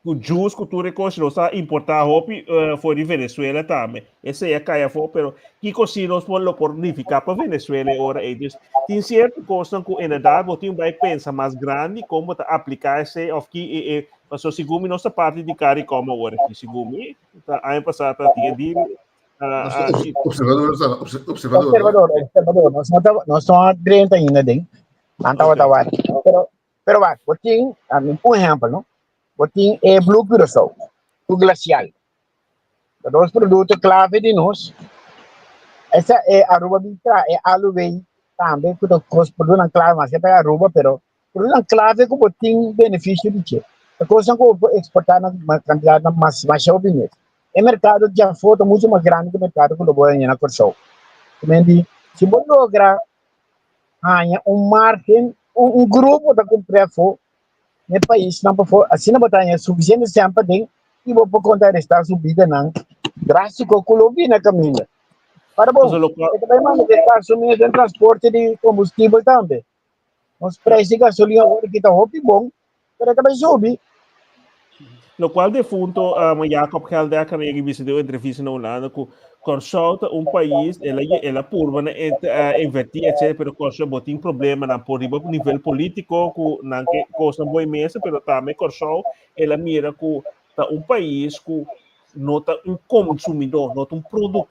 Speaker 3: O justo que tu reconhece importar roupa foi de Venezuela também. Esse é caia foi, pero que coisa nós podemos unificar para Venezuela agora eles tem certo coisa que na verdade você vai pensar mais grande como aplicar esse of que passou segundo nossa parte de CARICOM agora que segundo tá aí passar para ti
Speaker 2: observador.
Speaker 4: Nós estamos 30 ainda dentro. Pero vai, botin, por exemplo, não? Botin é blue curaçao, o glacial. Dois produtos clave de nós. Essa é a roupa bitra, é aluvei também, que os produtos clave, mas é a roupa, pero produtos clave que botin benefício de que. A coisa que eu vou exportar na quantidade mais opinião. É mercado de foto muito mais grande que o mercado que eu vou na curaçao. Também se você lograr marketing grupo da compra for no país não for assim não botar suficiente sempre tem e vou contar esta subida não drástico Colômbia na caminho para bom também mais está assumindo o transporte de combustível também os preços de gasolina agora que está bom mas também sobe.
Speaker 3: No qual de fundo Jacob Helder kan ik visitar entrevista na Holanda com Corsolta país ela purva investir etc pero Corsolta botin problema na por nível político com na que coisa boa mesa pero também Corsolta ela mira com país com nota consumidor nota produto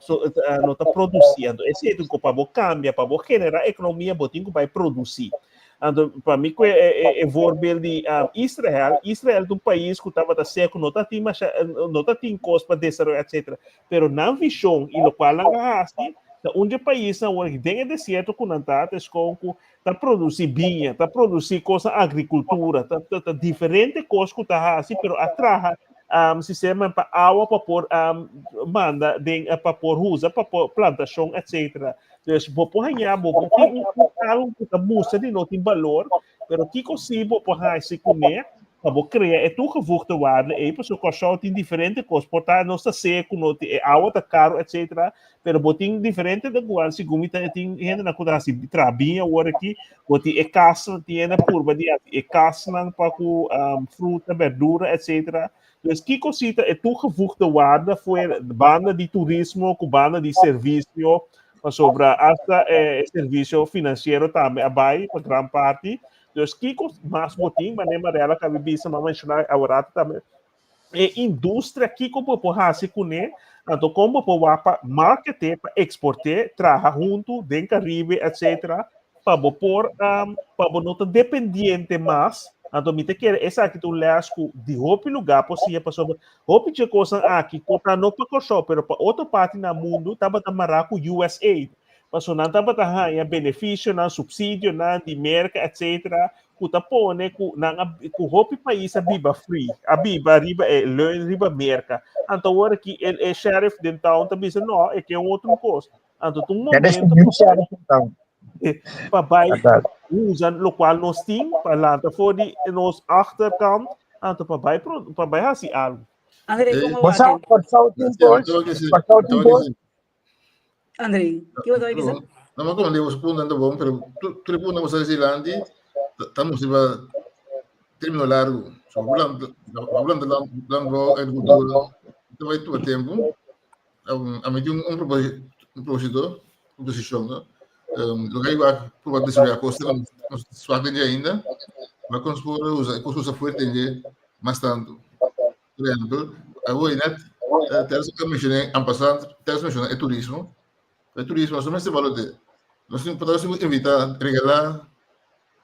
Speaker 3: nota produzindo esse é o para cambia para generar economia botin vai produzir. Então, para mim, é voorbeeld de Israel. Israel é um país que estava seco, não tem coisa para desenvolver, etc. Mas na visão, e no qual não onde país na hora que tem deserto com nantates com tá produzir vinha, tá produzir coisa agricultura, tá diferente coisa que tá assim, pero atrás sistema para água para pôr manda para pôr usa para pôr plantação, etc. Então, vou pôr ganhar, vou pôr algo que tá musa de não tem valor, pero que consigo vou pôr se comer para criar é tudo que vou te guardar aí para o cachorro tem diferente coisa, portanto não está seco, não tem água tá caro, etc. Pero botin diferente da guarda, se gumita tem gente na coisa assim, trabinha agora aqui, botin casa, tem na curva de casa para com fruta, verdura, etc. Então, que cosita é tu gevoegd waarde voor banda de turismo, com banda de serviço, sobre hasta serviço financeiro também, abai, para grande parte. Então, que mais botin, mas nem marela, que a bebida, mas mencionar agora também. É indústria que como por assim com então como por marketing para exportar traga junto den Caribe etc para por não estar dependente mais então me te quer essa que tu leas com de outro lugar possível para sobre outro de coisa aqui contra não para coxo pero para outra parte no mundo tava amarrar com USA mas não tava ganhar benefício não subsídio não de merca etc kuta pone ku hopi país a biba free a biba riba learn riba merca então agora que é sheriff de town também diz não é que é outro coisa então um momento papai usa o qual nós tem para lá for de nos achterkant então papai assim algo
Speaker 1: André, como
Speaker 4: Passar
Speaker 1: André, que eu estou dizendo?
Speaker 2: Não, mas como eu respondo ainda bom, pero tu responde você Zilandi, estamos iba termino largo. So, hablando de agricultura, então vai ter tempo. A mim um propósito, uma posição, né? Lugar igual por desenvolver a costa, não se faz ainda, mas quando se usa forte ainda, mais tanto. Por exemplo, agora terça que eu mencionei, passado, terça mencionei é turismo. É turismo, somente se valor de nós podemos invitar, regalar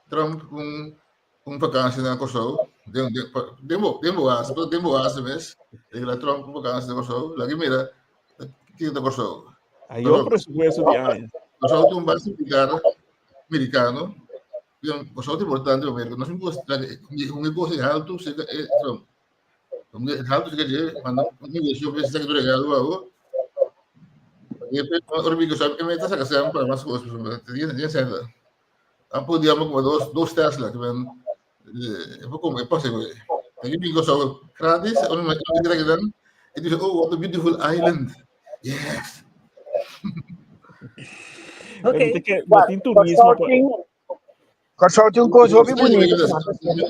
Speaker 2: Trump com vacância na Kosovo. Demo asa mesmo. Regalar Trump com vacância na Kosovo. Lagi mira, que da Kosovo.
Speaker 3: aí o presupuesto de anos
Speaker 2: Kosovo tem base militar americano. Kosovo é importante para América. Nós não negócio alto, se é Trump. Alto se quer dizer, mas não negócio precisa que regalo orang bigo sabe que meta saca sempre para mais coisas, tinha certo. Apo dia como dois Tesla que vem como é possível. Aí bigo só grátis, orang macam kita dan itu oh what a beautiful island. Yes.
Speaker 1: Ok.
Speaker 3: Tem turismo
Speaker 4: Kosovo tem coisa muito bonita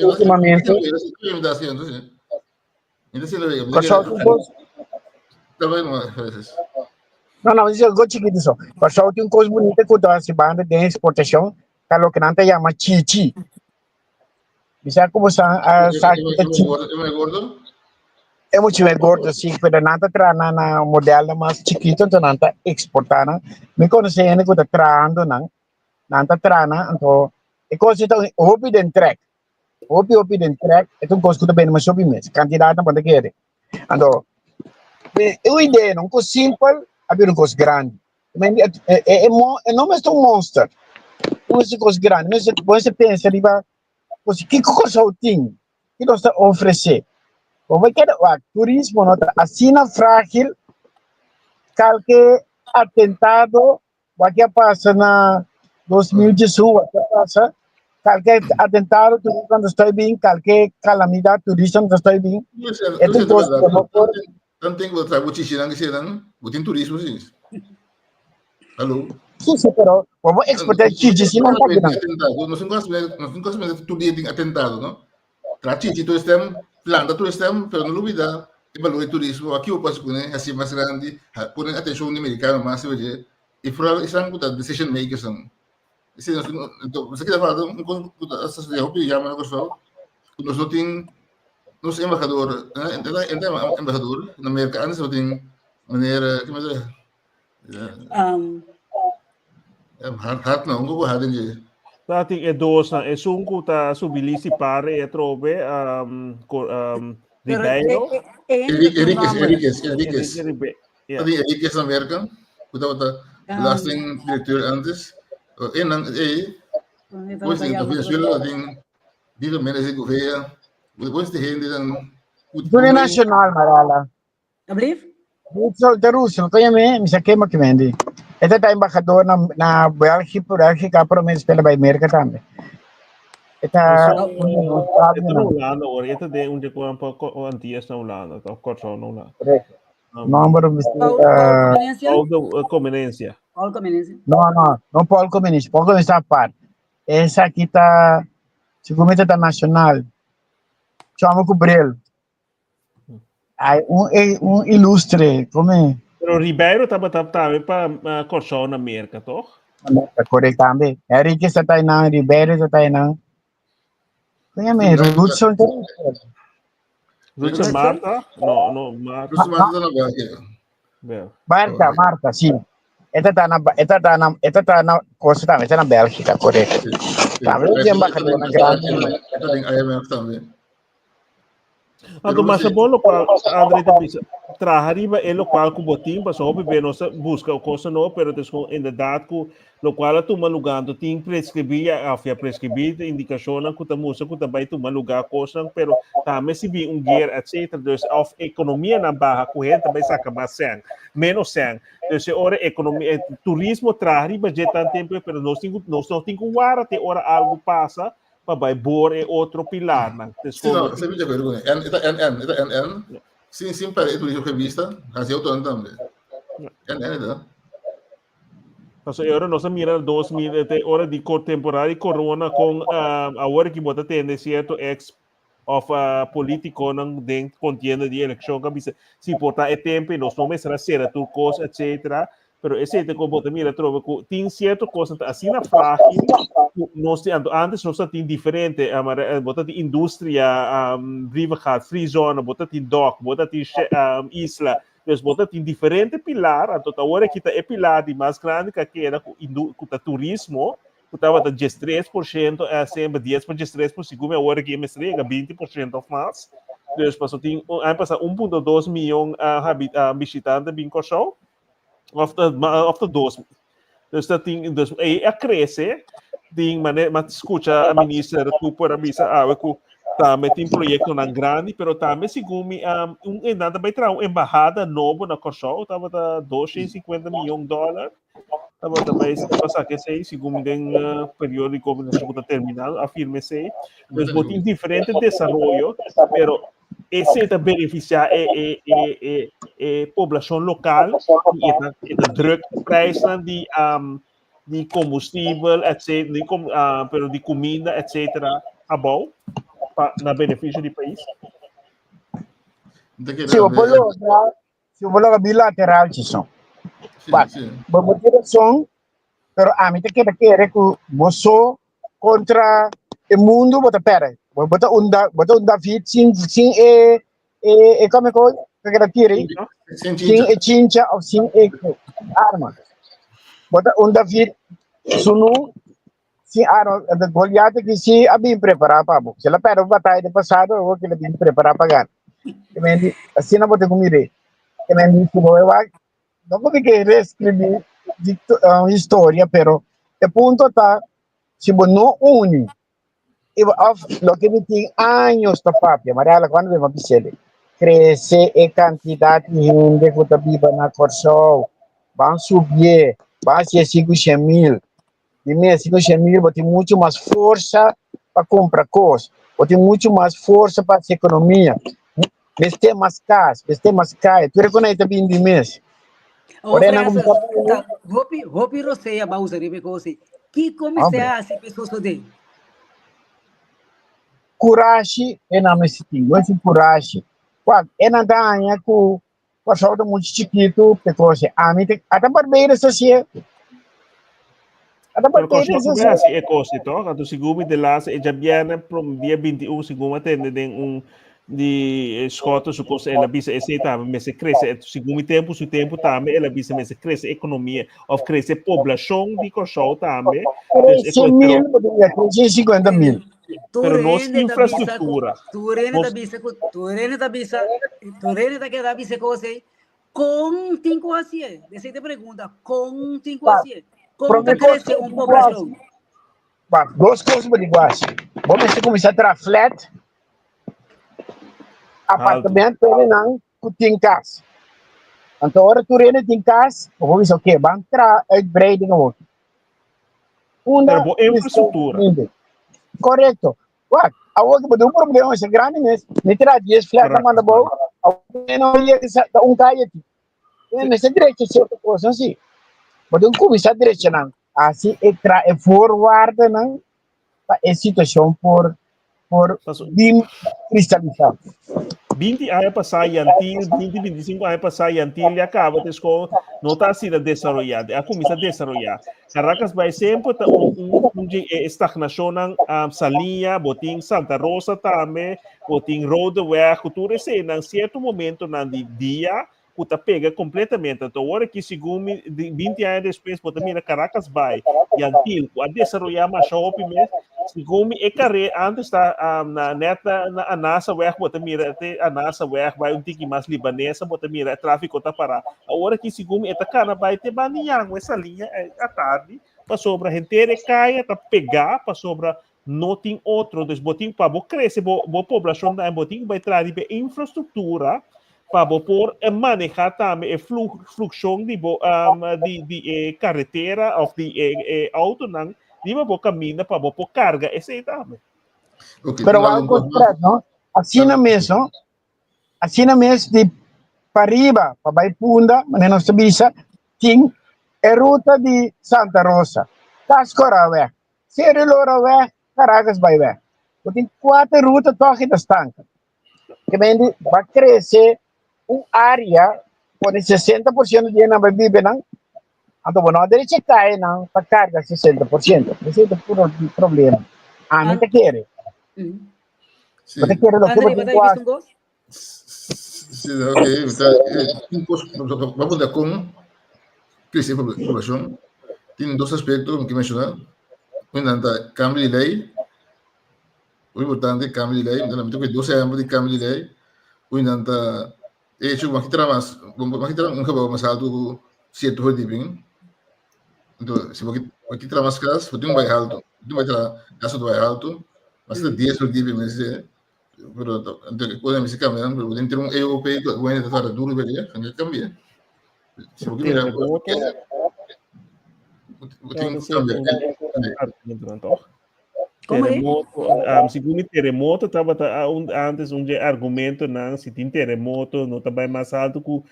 Speaker 4: ultimamente. Kosovo tem coisa
Speaker 2: também não é.
Speaker 4: Não, isso é algo chiquito só. Kosovo tem coisa bonita que dá se banda de exportação, kalau que não tem chama chichi. Bisa como sa
Speaker 2: gordo?
Speaker 4: É muito mais gordo sim, pero não tá trana na modelo mais chiquito, então não tá exportando. Me conhece ainda que tá trando não tá trana, então é coisa então hobby den track. Hobby den track, então coisa que tá bem mais hobby mesmo. Candidato não pode querer. Então, eu ideia não coisa simples, abrir uma coisa grande. Mas não é tão monster. Uma coisa grande, mas você pensa ali, que coisa eu tenho? Que nós está oferecer? Como é que é turismo, assim frágil, qualquer atentado, o que passa na 2018, o que passa, qualquer atentado, quando está bem, qualquer calamidade turista, quando está bem, é tudo coisa que
Speaker 2: não tem que trazer o China que serão, tem turismo sim. Alô?
Speaker 4: Sim, pero vamos exportar chichi, se não pode não.
Speaker 2: Nós não gostamos de tudo tem atentado, não? Tra chichi tu estem, planta tu estem, pero não olvida, evaluar turismo, aqui eu posso pôr, assim mais grande, pôr atenção no americano mais hoje, e fora isso é um decision makers não. Isso você quer falar essas de hobby já mas nós não tem nos embaixador, embaixador na América, antes não tem maneira como hard não, como hard em
Speaker 3: Tati é dois na é sunco tá subilisi pare é trobe Ribeiro
Speaker 2: Enriquez na América, cuidado belasting directeur antes, pues in Venezuela ding dito menos de governo, depois de gente dan
Speaker 4: Dune nacional, Marala.
Speaker 1: Alsjeblieft?
Speaker 4: De Russo, kan je mee? Misschien kan je mee. Het is embajador na Bélgica, para mim spelen bij Amerika também. Het
Speaker 3: Ito na Holanda, or ito de onde ko ang antias na Holanda, of course, na Holanda.
Speaker 4: Número
Speaker 3: Paulo Conveniência.
Speaker 1: Paulo Conveniência.
Speaker 4: Não Paulo Conveniência. Paulo Conveniência à parte. Essa aqui tá, segundo tá nacional. Chama com Brel. Ilustre, como é?
Speaker 3: Pero Ribeiro estava também para Corsão na América, toch?
Speaker 4: Correto também. Henrique está aí não, Ribeiro está aí não. Conha mesmo, Hudson.
Speaker 3: Hudson Marta? No, Marta.
Speaker 2: Hudson Marta na Bélgica.
Speaker 4: Marta, sim. Esta tá na coisa também, está na Bélgica, correto. Também tem embajador na grande.
Speaker 2: Esta tem IMF também.
Speaker 3: Mas bom local, André também trahariba é local com botim, mas só para ver nossa busca coisa não, pero desco inderdaad com local tu malugando tem prescrever afia prescrever indicação que tu musa que também tu malugar coisa, pero também se vi guerra etc. Dus of economia na barra corrente também saca mais menos sen. Dus ora economia turismo trahariba já tanto tempo, pero nós tem que guardar até hora algo passa. Para bor é outro pilar, né?
Speaker 2: Sim, não, você me diz agora, NN, sim, para isso eu revista, assim eu tô andando também. NN,
Speaker 3: Mas agora nós miramos 2000 até hora de contemporâneo corona com a hora que bota tende certo ex of político não dentro contienda de eleição que se portar é tempo nós não será ser tu coisa etc. Pero esse te como mira trova que tem certo coisa assim na frágil nós antes nós tinha diferente bota de indústria riva gaat free zone bota de dock bota de isla dus bota de diferente pilar a toda hora que é pilar de mais grande que era com turismo que estava de 3% sempre 10% segundo a hora que me estrega 20% of mais dus passou tem 1.2 milhão visitantes bem coxão of the dos. Dus dat ding, dus cresce, ding, mas escuta a ministra tu por avisa que também tem projeto na grande, pero também segundo nada vai trazer uma embajada nova na Corsol, tava da 250 milhões de dólares, tava também passar que sei, segundo tem período de governação está terminado, afirme-se, dus botin diferente desenvolvimento, pero esse é beneficiar a população local e a druk prijs de combustível, etc., de comida, etc., abou na benefício do país.
Speaker 4: Se o valor bilateral que são, vamos ter som, pero a mim te quer que você contra o mundo, bota David sem como é que era tire? Sem cincha ou sem arma. Bota David sunu sem arma, da Goliath que se bem preparado para se ela perde a batalha do passado, eu vou que ela bem preparado para ganhar. Também assim não pode comer. Também se eu não vou que reescrever história, pero o ponto tá se você não une lo que tem anos da papia, Mariela, quando vem para Picele, cresce a quantidade de gente que está viva na Corsol, vão subir, vai ser 500 mil. De meia 500 mil, você tem muito mais força para comprar coisas, você tem muito mais força para a economia. Mas tem mais casa, tu reconhece também de mês.
Speaker 1: Hopi Roseia Bausari, because que comecei a se pessoas de
Speaker 4: coragem é na mesma não é coragem. Qual é na ganha com pessoal do muito chiquito, porque a mim até barbeira social. Até barbeira social.
Speaker 3: É coisa, então, quando segundo de lá, já viene para dia 21 segundo atende de escoto su coisa ela bisa esse também mas cresce segundo tempo su tempo também ela bisa mas cresce economia of cresce população de Corsol também
Speaker 4: 50 mil
Speaker 3: pero nossa infraestrutura
Speaker 1: tu rene da bisa coisa com cinco assim. Essa é a pergunta. Com cinco
Speaker 4: Tá.
Speaker 1: assim. Como que
Speaker 4: Prometo
Speaker 1: cresce uma população?
Speaker 4: Duas coisas para iguais. Vamos começar a ter flat, apartamento, ele não tem casa. Então, agora tu tem casa, vamos dizer o quê? Vamos uitbreiden gewoon.
Speaker 3: Pero boa infraestrutura.
Speaker 4: Correto. What? Awag ba um problema sa grande mes? Nitira 10 flat naman na bawo. Não ia kaya. Nessa direita certa coisa assim. Mas não começa a direita não. Assim é forward não. A situação por cristalizar.
Speaker 3: 20 anos para Yantil, 20-25 anos para Yantil, e acaba de escola, não está sendo desenvolvida, a começa a desenvolver. Caracas vai sempre ter estagnação na Salinha, botim Santa Rosa também, botim Rodeweg, tudo isso em certo momento na dia, puta pega completamente. Então, agora que segundo 20 anos depois, puta mira Caracas vai, Yantil, a desenvolver mais shopping mesmo, segundo é carreira, antes está na neta, na NASA, puta mira, a NASA vai tique mais libanesa, puta mira, tráfico está parado. Agora que segundo é cara vai ter banhang essa linha à tarde, para sobra a gente recaia, para pegar, para sobra não tem outro, dos botinhos para crescer, a população da botinho vai trazer infraestrutura para por manejar também a fluxo de carretera ou de auto não de uma caminho para por carga esse aí também.
Speaker 4: Pero algo concreto, não? Assim mesmo de para riba, para vai punda, mas não se bisa, tem a ruta de Santa Rosa, Cascoravé, Serilorové, Caracas vai ver. Tem 4 rutas toque da estanca. Que vai crescer área onde 60% de gente vai viver, não? Então, não deve chegar não para carga 60%. Esse é o problema. A mim te quer. Você quer o que
Speaker 1: André, vai ter visto
Speaker 2: Sim, ok. Vamos dar como crescer a população. Tem 2 aspectos que mencionar. Um é câmbio de lei. O importante é câmbio de lei. Tem 12 anos de câmbio de lei. O importante é makita mas alto certo hodibing. Então, se makita mas cas, pode vai alto, pode vai tra caso do vai alto, mas está 10 hodibing mas pero podemos se cambiar, pero podemos ter europeu que vai estar duro veria, que cambia. Se você mirar
Speaker 3: terremoto, segundo terremoto estava antes argumento não se tem terremoto não está mais alto que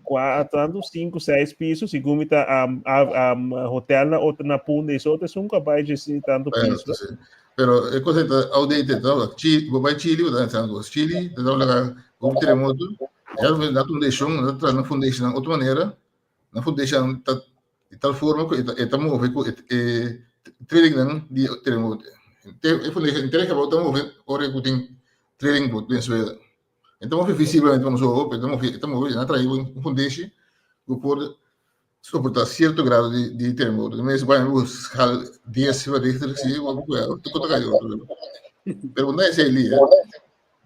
Speaker 3: 4, 5, 6 pisos segundo está hotel na outra na punta isso outro são capazes de ser tanto piso.
Speaker 2: Pero é coisa outdated, não? Chile, Chile, um terremoto, é na foundation, na foundation, outra maneira, na foundation de tal forma que está movendo trading não de terremoto. A foundation inteira que volta movendo, ora que tem trading por Venezuela. Então, visivelmente vamos estamos na trair um foundation que pode suportar certo grado de terremoto. Mas vai buscar 10 Richter, sim, tu conta caiu. Pero não é esse ali,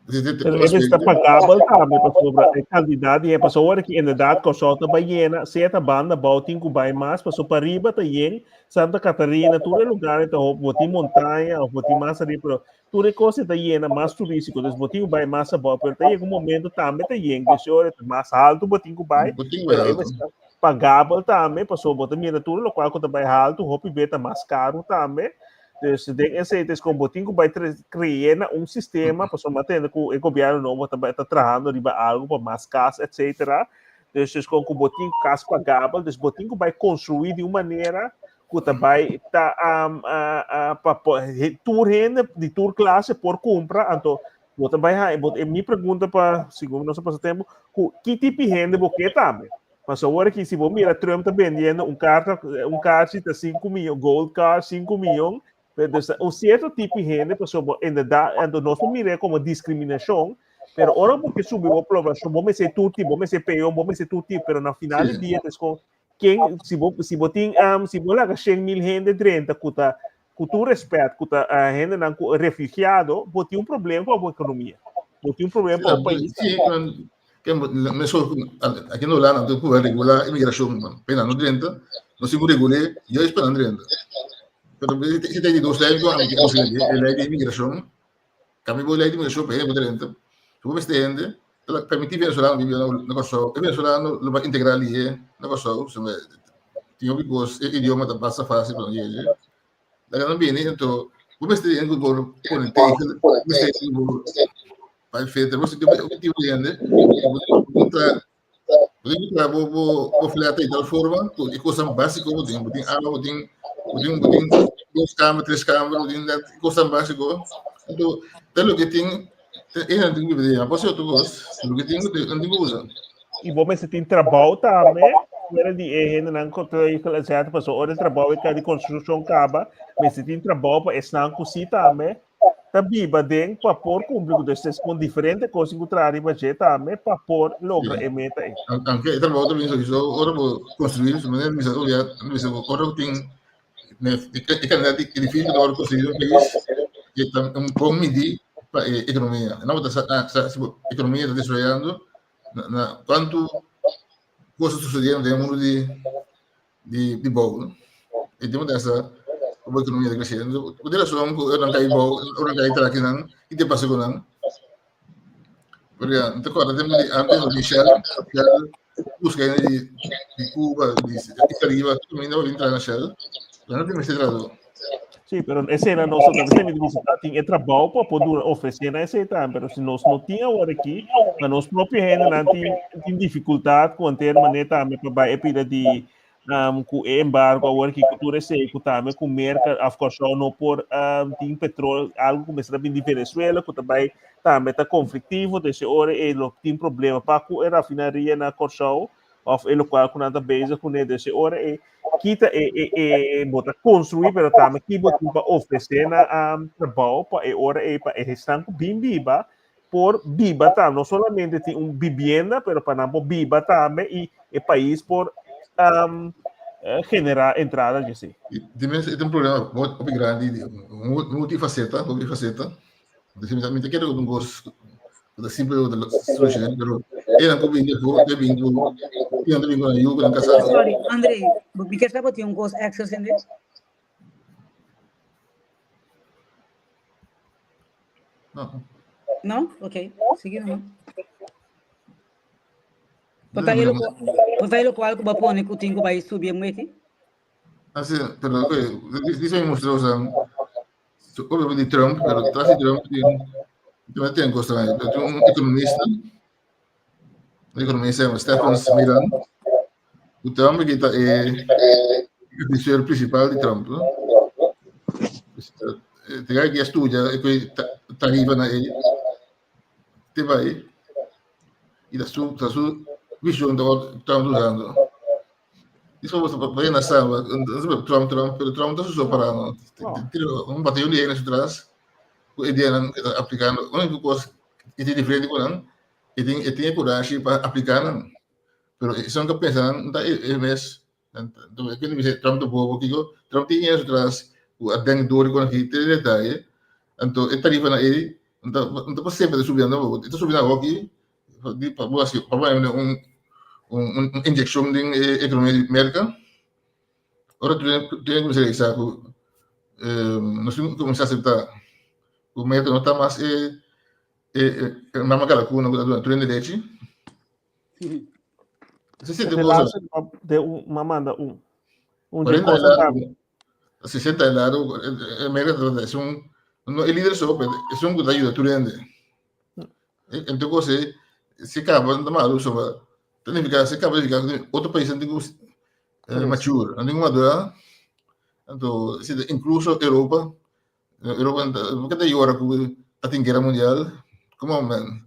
Speaker 3: Ele está pagável também para sobre a quantidade e para hora que ainda consulta baiana certa banda bautin com bai mais para para riba tem Santa Catarina todo lugar então botin montanha ou botin massa ali pero tudo coisa tem mais turístico dos botin bai massa bom pero tem algum momento também tem que hora mais alto botin com bai pagável também para sobre botin tudo local que também alto hope beta mais caro também. Esse combotinho vai criar um sistema para manter que o governo novo também está trabalhando de algo para mais casa, etc. Desses com o botinho casa pagável, esse botinho vai construir de uma maneira que também está para tour renda de tour classe por compra. Então, você vai me pergunta para segundo nosso passatempo, que tipo de renda você também. Mas agora que se você mira Trump está vendendo carro de 5 milhões, gold car 5 milhões. Um certo tipo de renda, pessoal, ainda dá, nós não miramos como discriminação, mas agora porque subiu a população, vamos ser tudo tipo, vamos ser pior, vamos ser tudo tipo, mas no final do dia, se você lá 100 mil renda de renda, que tu respeita, que a renda não refugiado, você tem problema com a economia, você tem problema com o país.
Speaker 2: Sim, aqui no Holanda, tu pode regular a imigração, pena não dentro, não se regula, e eu espero dentro. Mas se tem dois tempos, que consegue a lei de imigração, kami a lei de imigração, pena dentro. Tu vai estender, permitir venezuelano viver no negócio, e venezuelano lo vai integrar ali, negócio, tinha alguns idioma da passa fácil para ele. Daí não bem, então, vou estender em por política, vou estender por para feita, você tem o que entende, vou falar de tal forma, e coisa básica, tem água, tem duas câmeras, três câmeras, tem coisa básica, então, pelo que tem não tem que ver, após outro gosto, pelo que tem, não tem que usar.
Speaker 3: E bom, mas tem trabalho também, era de não controle que certo, mas hora trabalho que de construção acaba, mas se tem trabalho para estar com si também. Também badeng para por cumprir desses com diferentes coisas que trarem budget também para por lograr a meta.
Speaker 2: Anche trabalho também só ora vou construir, mas não precisa olhar, não precisa ora tem é candidato que difícil de ora construir um país que bom medir para a economia. Não está a economia está destruindo na quanto coisas sucedendo no mundo de bom. E temos essa a economia está crescendo. O dela só orang kaya traki nang hindi pa ko nang. Pero então agora temos antes de Shell busca de Cuba, de Caribe, também não entrar na Shell. Lá não tem mais trabalho.
Speaker 3: Sim, mas esse era nosso também tem trabalho para poder oferecer nesse também, mas se nós não tinha hora aqui, mas nós próprios ainda não tem dificuldade com ter maneira também para a pira de com embargo agora que cultura seco também com merca afcorsão não por tem petróleo algo começa a vir de Venezuela que também está conflitivo desse hora ele tem problema para com a refinaria na Corsão of ele qual com nada base com ele desse hora e kita bota construir pero também que bota para oferecer na trabalho para a hora e para estão bem viva por viva tá não somente tem vivienda pero para não viva também e o país por generar entrada de si.
Speaker 2: Tem problema muito grande, multifaceta. Definitivamente quero um gosto da simples da solução, pero era como vinha com a Yuga na casa.
Speaker 1: Sorry, Andrei, porque sabe que tem gosto access in this?
Speaker 2: Não.
Speaker 1: Não? Ok, seguindo. Portanto, qual que vai pôr que o tingo vai subir muito?
Speaker 2: Assim, pero isso me mostrou obviamente Trump, pero atrás de Trump tem coisa tem economista Stefan Smiran, o Trump que é o professor principal de Trump, tem que estudar e que tarifa na ele, te vai e da sua visão do Trump usando. Isso você vai na sala, Trump, pero Trump está só parando. Um batalhão de anos atrás, o ideia aplicando, a única coisa que tem diferente com ele, e tem coragem para aplicar, pero isso nunca pensando, não é mesmo. Então, quando você Trump do povo, Trump tem anos atrás, o adendor com aqui, tem detalhe, então, é tarifa na ele, não está sempre subindo, está subindo aqui, para uma injeção de economia de mercado. Agora, tu tem que começar a nós temos que começar a aceitar o mercado não está mais na macala com o trem de leite. Se sente boa.
Speaker 3: De uma manda um
Speaker 2: 60 lado, o mercado é líder só, é um que ajuda a trem. Então, você se acaba de mal, só significa se acaba de ficar outro país antigo mature, antigo maduro, então incluso Europa porque tem agora que a guerra mundial, como man,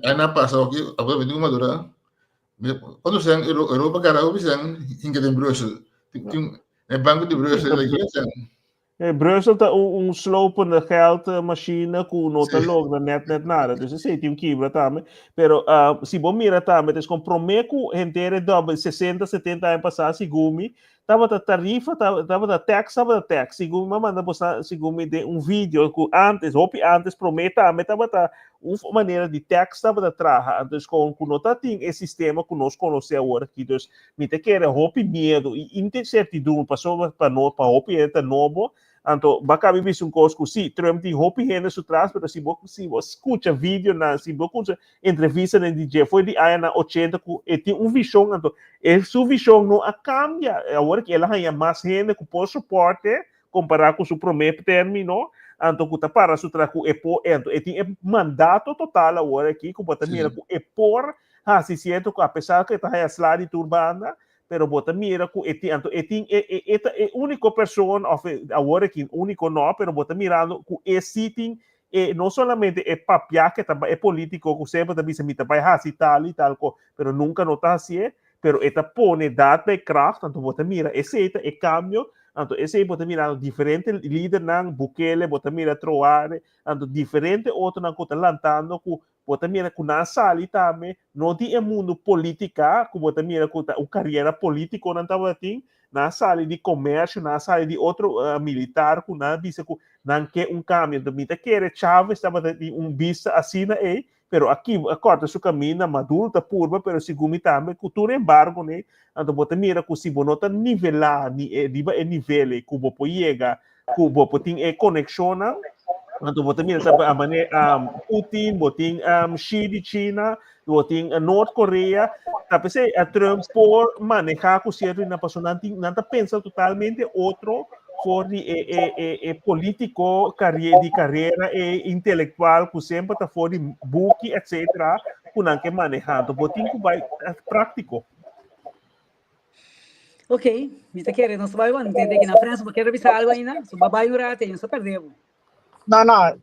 Speaker 2: aí na passa aqui agora antigo maduro, quando se Europa cara o bisang hingga em Brussel, tem banco de Brussel aqui.
Speaker 3: Brussel está slopende geldmachine com nota logo net nada. Dus você tem quebra também. Pero se bom mira também, es comprometo gente double 60, 70 anos passar se gumi, tava da tarifa, tava da tax, segundo me manda segundo me de vídeo que antes prometa, mas tava da uma maneira de tax tava da traja, então com nota tem esse sistema que nós conhecemos agora aqui, então me te quer hopi medo e incertidumbre passou para hopi é novo. Então, bacana ver um coisa que sim, Trump tem hopi gente su trás, mas se você escuta vídeo na, se você escuta entrevista na DJ, foi de aí na 80 que tem visão, então, sua visão não cambia, agora que ela tem mais gente que pode suporte comparar com o primeiro término, então que para su trás com então, tem mandato total agora aqui, que bota mira com por, se certo que apesar que está aí a slide turbana, pero bota mira que é único pessoa agora que único não, pero bota mirando que é sitting não somente é papia que é político que sempre também se mita vai tal e tal, pero nunca não está assim, pero eta pone data e kraft, então bota mira esse é cambio. Então, esse aí bota mirando diferente líder nan Bukele, bota mira Troare, então diferente outro nan que está lantando que bota mira que na sali também não tem mundo política, que bota mira que o carreira política não estava assim, na sali de comércio, na sali de outro militar, que não disse que não quer cambio, então me quer Chávez estava de vista assim aí. Pero aqui, corta seu caminho, maduro, tá purba, pero segundo também, cultura embargo, né? Então, bota mira que se você não tá nivelar, riba é nível, que você chega, que você tem conexão, então, bota mira também a maneira, Putin, botin Xi de China, botin Norte Coreia, tapi a Trump por manejar com certo na pessoa não tá pensando totalmente outro for de político, carreira intelectual, que sempre está fora de book, etc., que não quer manejar. Então, botinho que vai prático.
Speaker 1: Ok, me está querendo, nós vamos entender que na França, porque quero revisar algo ainda, só babai um rato, não só perdemos.
Speaker 4: Não, não.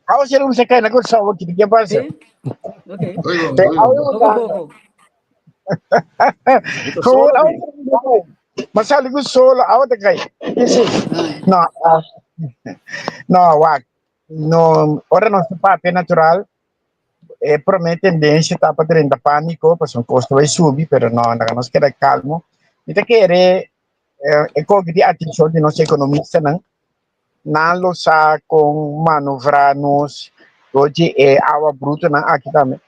Speaker 4: Ako sila sa kaya nag-usawa kita kaya pa siya.
Speaker 1: Ok.
Speaker 4: Pouco. Masali ko solo ako ta kay. Kasi no, wag. No, ora no papel natural. Promete tendência tá para da pânico, para um custo vai subir, pero não, nós quer calmo. Então querer que de atenção de nossa economista não sa com manobrar-nos hoje água bruta na aqui também.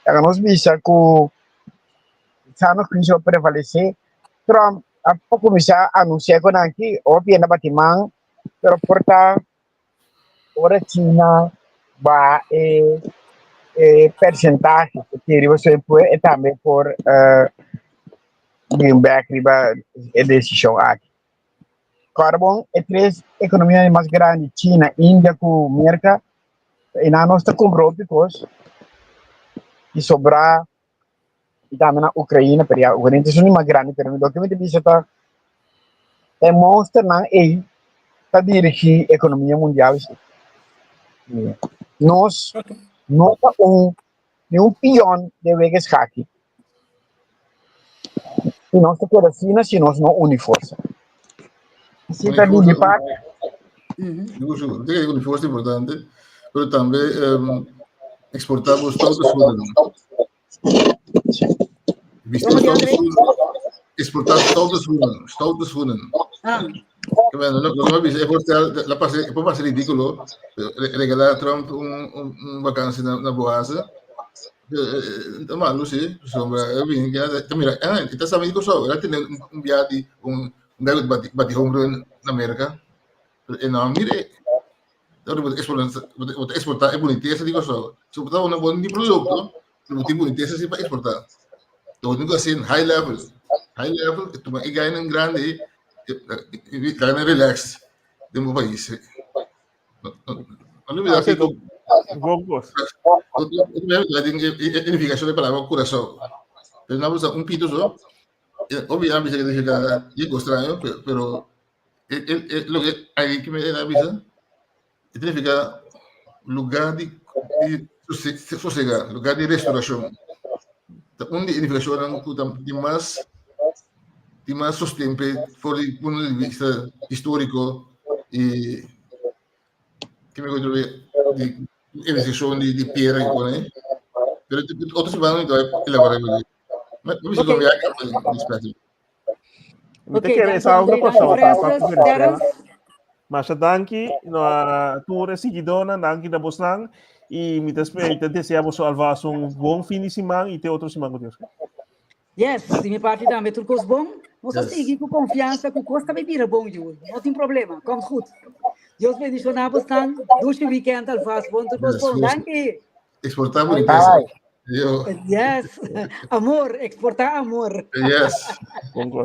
Speaker 4: Nós visa que não crise prevalecer. Trump a começar a anunciar que aqui houve na batimão, pero porta ora China vai percentual que você pode também por back riba decisão aqui. Carbon é três economias mais grandes, China, Índia, com América, e na nossa comprou because e sobrar e também na Ucrânia, porque a Ucrânia é uma grande, pero o documento diz que mostra na está dirigir a economia mundial. Nós não nenhum peão de vegas aqui. E nós temos assim, se nós não unir força. Se está de parte.
Speaker 2: Unir força é importante, mas também exportar para os Estados Unidos. Exportar Estados Unidos. É para ser ridículo regalar a Trump vacância na Boasa. É malo, sim. Mira, está sabendo que só ela tem viagem, garoto bate home na América. E não, mire, exportar é boniteza, digo só. Se você está bom de produto, não tem boniteza se para exportar. Então, tem que ser high level, tu vai ganhar em grande, ganhar relax de um país. Não me dá que identificação de palavra coração. Tenemos pito só. Obviamente que significa algo estranho, pero lo que hay que me avisa significa lugar de sossegar, lugar de restauração. Onde a identificação de mais sustento por o ponto de vista histórico e que me controle de investigação de piedra que põe, pero outros vão então elaborar.
Speaker 3: Mite
Speaker 1: Ok,
Speaker 3: querer
Speaker 1: danke,
Speaker 3: essa outra
Speaker 1: André,
Speaker 3: coisa,
Speaker 1: danke,
Speaker 3: tá?
Speaker 1: Francis, Darren.
Speaker 3: Mas danke na tua seguidora, danke da Bosnang e me despeito, desejamos alvas bom fim de semana e até outro semana com Deus.
Speaker 1: Yes, se me parte da metrocos bom, nós
Speaker 2: Yes.
Speaker 1: seguir com confiança, que costa vai vir bom, Ju. Não tem problema, komt goed. Deus bendiga na Bosnang, doce weekend alvas bom, turcos bom, danke.
Speaker 2: Exportar por
Speaker 1: Bye.
Speaker 2: empresa.
Speaker 4: Bye.
Speaker 2: Yo,
Speaker 1: Yes, amor, exportar amor.
Speaker 2: yes.
Speaker 3: Bom